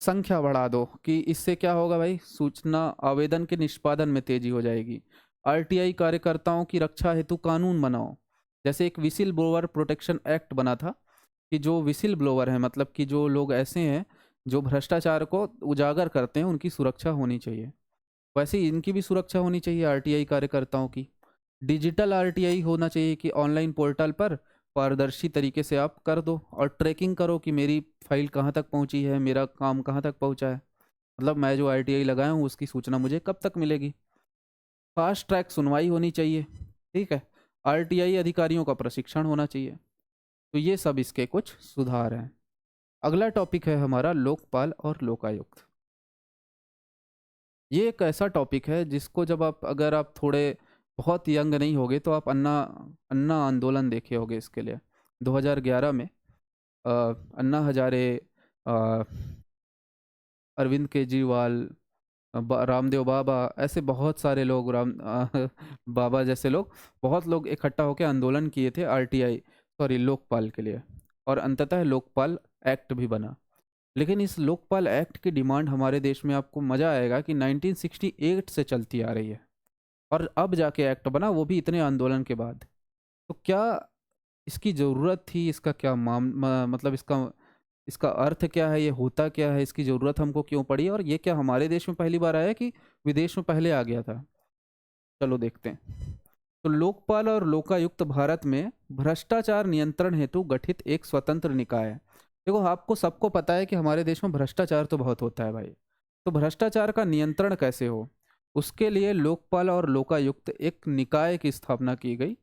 संख्या बढ़ा दो, कि इससे क्या होगा भाई? सूचना आवेदन के निष्पादन में तेजी हो जाएगी। आरटीआई कार्यकर्ताओं की रक्षा हेतु कानून बनाओ। जैसे एक विसिल ब्लोअर प्रोटेक्शन एक्ट बना था कि जो विसिल ब्लोअर है, मतलब कि जो लोग ऐसे हैं जो भ्रष्टाचार को उजागर करते हैं, उनकी सुरक्षा होनी चाहिए। वैसे ही इनकी भी सुरक्षा होनी चाहिए आरटीआई कार्यकर्ताओं की। डिजिटल आरटीआई होना चाहिए कि ऑनलाइन पोर्टल पर पारदर्शी तरीके से आप कर दो और ट्रैकिंग करो कि मेरी फाइल कहाँ तक पहुँची है, मेरा काम कहाँ तक पहुँचा है, मतलब मैं जो आरटीआई लगाया हूँ उसकी सूचना मुझे कब तक मिलेगी। फास्ट ट्रैक सुनवाई होनी चाहिए, ठीक है। आरटीआई अधिकारियों का प्रशिक्षण होना चाहिए। तो ये सब इसके कुछ सुधार हैं। अगला टॉपिक है हमारा लोकपाल और लोकायुक्त। ये एक ऐसा टॉपिक है जिसको जब आप अगर आप थोड़े बहुत यंग नहीं होगे तो आप अन्ना अन्ना आंदोलन देखे होगे इसके लिए। 2011 में अन्ना हजारे, अ, अरविंद केजरीवाल, रामदेव बाबा, ऐसे बहुत सारे लोग, बाबा जैसे लोग, बहुत लोग इकट्ठा होकर आंदोलन किए थे आरटीआई सॉरी लोकपाल के लिए। और अंततः लोकपाल एक्ट भी बना। लेकिन इस लोकपाल एक्ट की डिमांड हमारे देश में आपको मज़ा आएगा कि 1968 से चलती आ रही है और अब जाके एक्ट बना, वो भी इतने आंदोलन के बाद। तो क्या इसकी ज़रूरत थी? इसका क्या मतलब इसका इसका अर्थ क्या है? ये होता क्या है? इसकी ज़रूरत हमको क्यों पड़ी? और ये क्या हमारे देश में पहली बार आया कि विदेश में पहले आ गया था? चलो देखते हैं। तो लोकपाल और लोकायुक्त भारत में भ्रष्टाचार नियंत्रण हेतु गठित एक स्वतंत्र निकाय है। देखो आपको सबको पता है कि हमारे देश में भ्रष्टाचार तो बहुत होता है भाई। तो भ्रष्टाचार का नियंत्रण कैसे हो, उसके लिए लोकपाल और लोकायुक्त एक निकाय की स्थापना की गई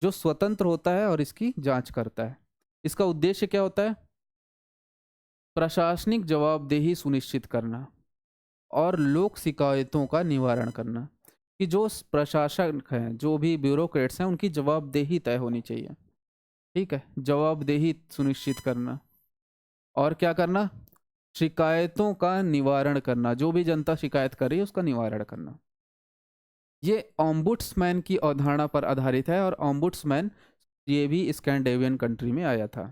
जो स्वतंत्र होता है और इसकी जांच करता है। इसका उद्देश्य क्या होता है? प्रशासनिक जवाबदेही सुनिश्चित करना और लोक शिकायतों का निवारण करना। कि जो प्रशासक हैं, जो भी ब्यूरोक्रेट्स हैं, उनकी जवाबदेही तय होनी चाहिए, ठीक है। जवाबदेही सुनिश्चित करना और क्या करना? शिकायतों का निवारण करना, जो भी जनता शिकायत कर रही है उसका निवारण करना। ये ओम्बुड्समैन की अवधारणा पर आधारित है, और ओम्बुड्समैन ये भी स्कैंडिनेवियन कंट्री में आया था।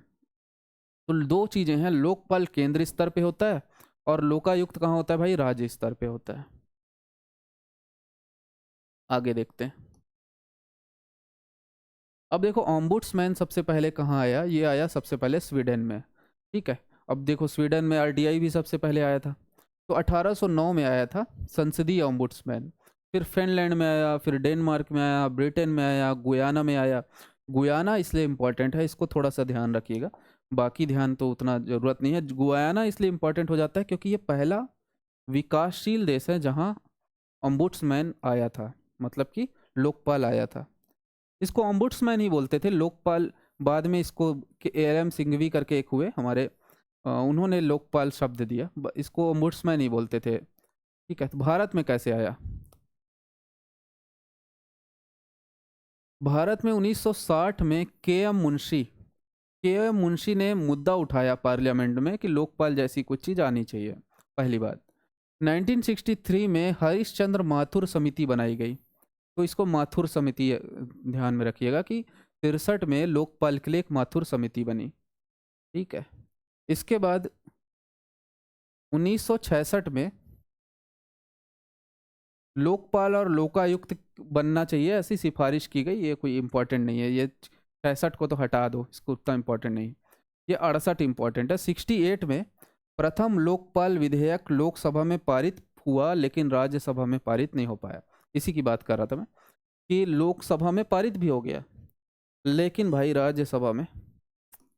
तो दो चीजें हैं, लोकपाल केंद्र स्तर पे होता है और लोकायुक्त कहाँ होता है भाई, राज्य स्तर पे होता है। आगे देखते हैं। अब देखो ओम्बुड्समैन सबसे पहले कहाँ आया, ये आया सबसे पहले स्वीडन में। ठीक है, अब देखो स्वीडन में आरटीआई भी सबसे पहले आया था। तो 1809 में आया था संसदीय ओम्बुड्समैन। फिर फिनलैंड में आया, फिर डेनमार्क में आया, ब्रिटेन में आया, गुयाना में आया। गुयाना इसलिए इम्पोर्टेंट है, इसको थोड़ा सा ध्यान रखिएगा, बाकी ध्यान तो उतना ज़रूरत नहीं है। गुयाना इसलिए इम्पोर्टेंट हो जाता है क्योंकि ये पहला विकासशील देश है जहाँ ओम्बुड्समैन आया था, मतलब कि लोकपाल आया था। इसको ओम्बुड्समैन ही बोलते थे, लोकपाल बाद में इसको एआरएम सिंघवी करके एक हुए हमारे, उन्होंने लोकपाल शब्द दिया, इसको ओम्बुड्समैन ही बोलते थे। ठीक है, तो भारत में कैसे आया? भारत में 1960 में के एम मुंशी ने मुद्दा उठाया पार्लियामेंट में कि लोकपाल जैसी कुछ चीज़ आनी चाहिए, पहली बात। 1963 में हरिश्चंद्र माथुर समिति बनाई गई। तो इसको माथुर समिति ध्यान में रखिएगा कि 63 में लोकपाल के लिए एक माथुर समिति बनी। ठीक है, इसके बाद 1966 में लोकपाल और लोकायुक्त बनना चाहिए, ऐसी सिफारिश की गई। ये कोई इंपॉर्टेंट नहीं है, ये 66 को तो हटा दो, इसको उतना इंपॉर्टेंट नहीं। ये 68 इंपॉर्टेंट है। 68 में प्रथम लोकपाल विधेयक लोकसभा में पारित हुआ, लेकिन राज्यसभा में पारित नहीं हो पाया। इसी की बात कर रहा था मैं कि लोकसभा में पारित भी हो गया, लेकिन भाई राज्यसभा में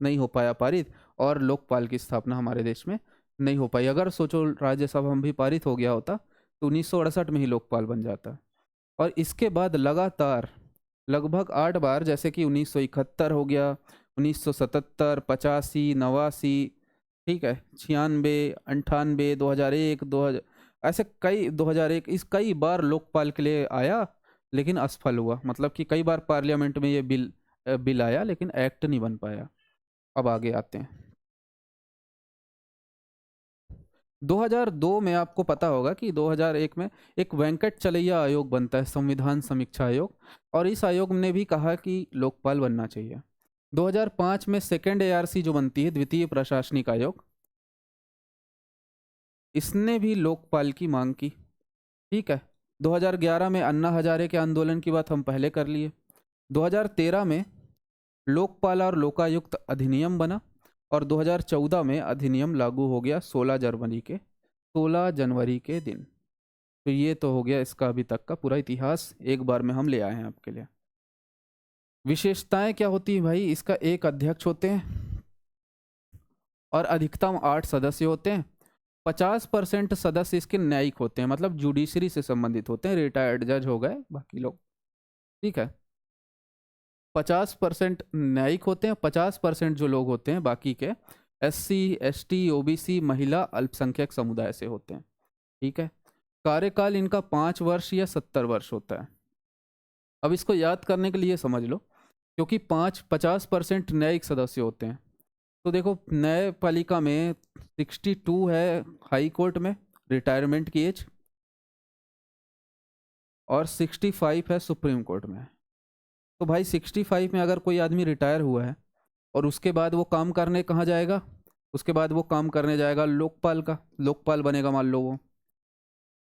नहीं हो पाया पारित, और लोकपाल की स्थापना हमारे देश में नहीं हो पाई। अगर सोचो राज्यसभा में भी पारित हो गया होता तो 1968 में ही लोकपाल बन जाता। और इसके बाद लगातार लगभग 8 बार, जैसे कि 1971 हो गया, 1977, 85, 89, ठीक है, 96, 98, 2001, 2000, ऐसे कई 2001, इस कई बार लोकपाल के लिए आया, लेकिन असफल हुआ। मतलब कि कई बार पार्लियामेंट में ये बिल आया, लेकिन एक्ट नहीं बन पाया। अब आगे आते हैं। 2002 में आपको पता होगा कि 2001 में एक वेंकट चलैया आयोग बनता है, संविधान समीक्षा आयोग, और इस आयोग ने भी कहा कि लोकपाल बनना चाहिए। 2005 में सेकेंड एआरसी जो बनती है, द्वितीय प्रशासनिक आयोग, इसने भी लोकपाल की मांग की। ठीक है, 2011 में अन्ना हजारे के आंदोलन की बात हम पहले कर लिए। 2013 में लोकपाल और लोकायुक्त अधिनियम बना, और 2014 में अधिनियम लागू हो गया 16 जनवरी के दिन। तो ये तो हो गया इसका अभी तक का पूरा इतिहास, एक बार में हम ले आए हैं आपके लिए। विशेषताएं क्या होती है भाई, इसका एक अध्यक्ष होते हैं और अधिकतम 8 सदस्य होते हैं। 50% सदस्य इसके न्यायिक होते हैं, मतलब जुडिशरी से संबंधित होते हैं, रिटायर्ड जज हो गए बाकी लोग। ठीक है, 50% न्यायिक होते हैं, 50% जो लोग होते हैं बाकी के SC ST OBC महिला अल्पसंख्यक समुदाय से होते हैं। ठीक है, कार्यकाल इनका 5 वर्ष या 70 वर्ष होता है। अब इसको याद करने के लिए समझ लो, क्योंकि 50% न्यायिक सदस्य होते हैं। तो देखो न्यायपालिका में 62 है हाई कोर्ट में रिटायरमेंट की एज, और 65 है सुप्रीम कोर्ट में। तो भाई 65 में अगर कोई आदमी रिटायर हुआ है और उसके बाद वो काम करने कहाँ जाएगा, उसके बाद वो काम करने जाएगा लोकपाल का, लोकपाल बनेगा मान लो वो।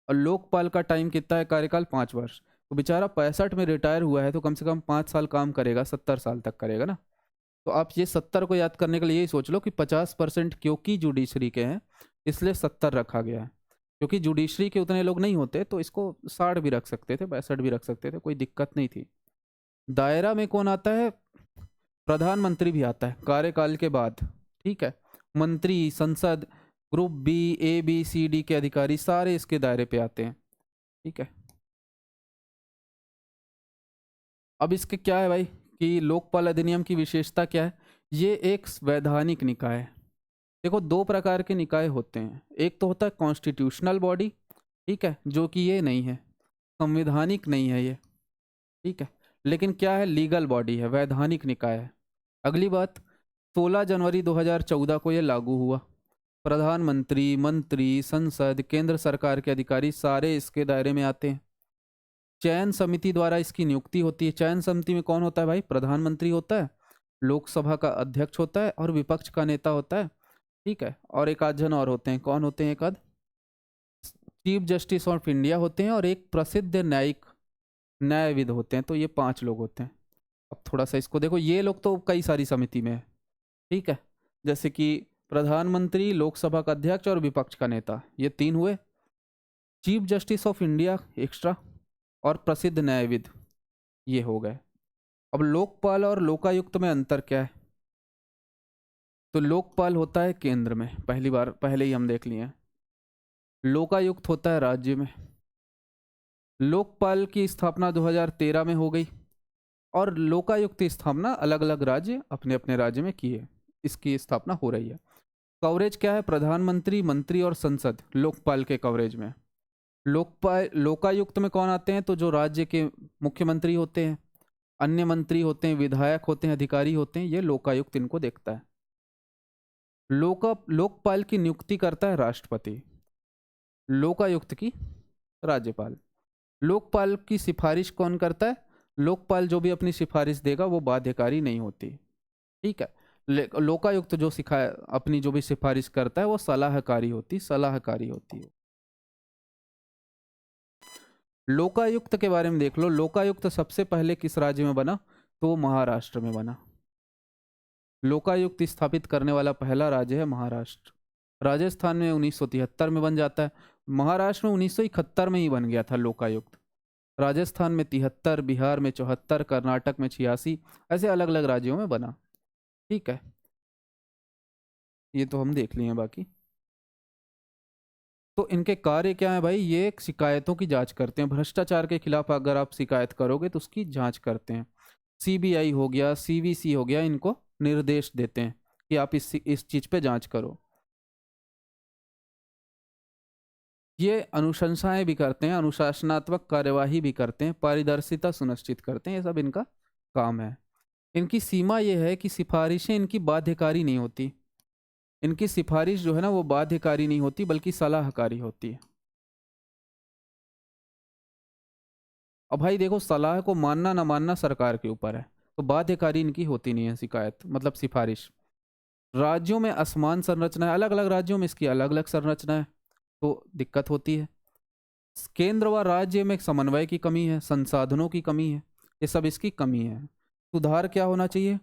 और लोकपाल का टाइम कितना है, कार्यकाल 5 वर्ष। तो बेचारा 65 में रिटायर हुआ है, तो कम से कम 5 साल काम करेगा, 70 साल तक करेगा ना। तो आप ये 70 को याद करने के लिए यही सोच लो कि 50% क्योंकि जुडिशरी के हैं इसलिए 70 रखा गया है। क्योंकि जुडिशरी के उतने लोग नहीं होते तो इसको 60 भी रख सकते थे, 62 भी रख सकते थे, कोई दिक्कत नहीं थी। दायरा में कौन आता है, प्रधानमंत्री भी आता है कार्यकाल के बाद। ठीक है, मंत्री, संसद, group B A B C D के अधिकारी सारे इसके दायरे पे आते हैं। ठीक है, अब इसके क्या है भाई कि लोकपाल अधिनियम की विशेषता क्या है, ये एक वैधानिक निकाय है। देखो दो प्रकार के निकाय होते हैं, एक तो होता है कॉन्स्टिट्यूशनल बॉडी, ठीक है, जो कि ये नहीं है, संवैधानिक नहीं है ये। ठीक है, लेकिन क्या है, लीगल बॉडी है, वैधानिक निकाय है। अगली बात, 16 जनवरी 2014 को ये लागू हुआ। प्रधानमंत्री, मंत्री, संसद, केंद्र सरकार के अधिकारी सारे इसके दायरे में आते हैं। चयन समिति द्वारा इसकी नियुक्ति होती है। चयन समिति में कौन होता है भाई? प्रधानमंत्री होता है, लोकसभा का अध्यक्ष होता है और विपक्ष का नेता होता है। ठीक है, और एक आध जन और होते हैं। कौन होते हैं? एक आध चीफ जस्टिस ऑफ इंडिया होते हैं और एक प्रसिद्ध न्यायिक न्यायविद होते हैं। तो ये 5 लोग होते हैं। अब थोड़ा सा इसको देखो, ये लोग तो कई सारी समिति में है। ठीक है, जैसे कि प्रधानमंत्री, लोकसभा का अध्यक्ष और विपक्ष का नेता, ये 3 हुए। Chief justice of India extra और प्रसिद्ध न्यायविद, ये हो गए। अब लोकपाल और लोकायुक्त में अंतर क्या है? तो लोकपाल होता है केंद्र में, पहले ही हम देख लिए हैं। लोकायुक्त होता है राज्य में। लोकपाल की स्थापना 2013 में हो गई और लोकायुक्त की स्थापना अलग अलग राज्य अपने अपने राज्य में किए। इसकी स्थापना हो रही है। कवरेज क्या है? प्रधानमंत्री, मंत्री और संसद लोकपाल के कवरेज में। लोकायुक्त में कौन आते हैं? तो जो राज्य के मुख्यमंत्री होते हैं, अन्य मंत्री होते हैं, विधायक होते हैं, अधिकारी होते हैं, ये लोकायुक्त इनको देखता है। लोकपाल की नियुक्ति करता है राष्ट्रपति, लोकायुक्त की राज्यपाल। लोकपाल की सिफारिश कौन करता है? लोकपाल जो भी अपनी सिफारिश देगा वो बाध्यकारी नहीं होती। ठीक है, लोकायुक्त जो अपनी जो भी सिफारिश करता है वो सलाहकारी होती है। लोकायुक्त के बारे में देख लो। लोकायुक्त सबसे पहले किस राज्य में बना? तो महाराष्ट्र में बना। लोकायुक्त स्थापित करने वाला पहला राज्य है महाराष्ट्र। राजस्थान में 1973 में बन जाता है। महाराष्ट्र में 1971 में ही बन गया था लोकायुक्त। राजस्थान में 73, बिहार में 74, कर्नाटक में 86, ऐसे अलग अलग राज्यों में बना। ठीक है, ये तो हम देख लिए हैं। बाकी तो इनके कार्य क्या है भाई? ये शिकायतों की जांच करते हैं। भ्रष्टाचार के खिलाफ अगर आप शिकायत करोगे तो उसकी जांच करते हैं। सीबीआई हो गया, सीवीसी हो गया, इनको निर्देश देते हैं कि आप इस चीज पे जांच करो। ये अनुशंसाएं भी करते हैं, अनुशासनात्मक कार्यवाही भी करते हैं, पारदर्शिता सुनिश्चित करते हैं। ये सब इनका काम है। इनकी सीमा ये है कि सिफारिशें इनकी बाध्यकारी नहीं होती। इनकी सिफारिश जो है ना वो बाध्यकारी नहीं होती बल्कि सलाहकारी होती है। अब भाई देखो, सलाह को मानना ना मानना सरकार के ऊपर है। तो बाध्यकारी इनकी होती नहीं है शिकायत, मतलब सिफारिश। राज्यों में असमान संरचना है, अलग अलग राज्यों में इसकी अलग अलग संरचना है, तो दिक्कत होती है। केंद्र व राज्य में समन्वय की कमी है, संसाधनों की कमी है, ये सब इसकी कमी है। सुधार क्या होना चाहिए?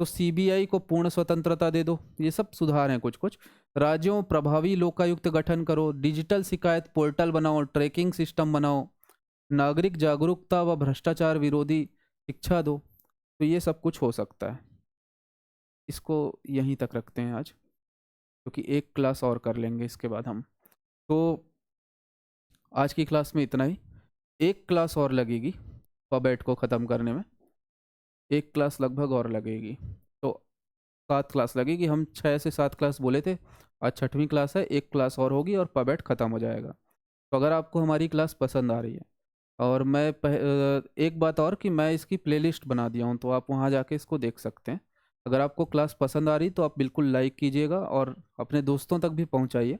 तो सीबीआई को पूर्ण स्वतंत्रता दे दो। ये सब सुधार हैं कुछ कुछ। राज्यों में प्रभावी लोकायुक्त गठन करो, डिजिटल शिकायत पोर्टल बनाओ, ट्रैकिंग सिस्टम बनाओ, नागरिक जागरूकता व भ्रष्टाचार विरोधी शिक्षा दो। तो ये सब कुछ हो सकता है। इसको यहीं तक रखते हैं आज, क्योंकि एक क्लास और कर लेंगे इसके बाद हम। तो आज की क्लास में इतना ही। एक क्लास और लगेगी पबेट को ख़त्म करने में। एक क्लास लगभग और लगेगी, तो 7 क्लास लगेगी। हम 6 से 7 क्लास बोले थे, आज 6वीं क्लास है। एक क्लास और होगी और पबेट ख़त्म हो जाएगा। तो अगर आपको हमारी क्लास पसंद आ रही है, और एक बात और कि मैं इसकी प्लेलिस्ट बना दिया हूँ, तो आप वहाँ जाके इसको देख सकते हैं। अगर आपको क्लास पसंद आ रही तो आप बिल्कुल लाइक कीजिएगा और अपने दोस्तों तक भी पहुँचाइए,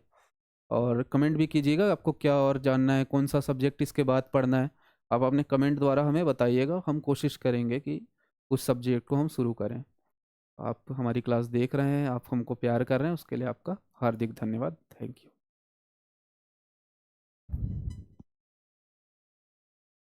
और कमेंट भी कीजिएगा आपको क्या और जानना है, कौन सा सब्जेक्ट इसके बाद पढ़ना है। आप अपने कमेंट द्वारा हमें बताइएगा, हम कोशिश करेंगे कि उस सब्जेक्ट को हम शुरू करें। आप हमारी क्लास देख रहे हैं, आप हमको प्यार कर रहे हैं, उसके लिए आपका हार्दिक धन्यवाद। Thank you.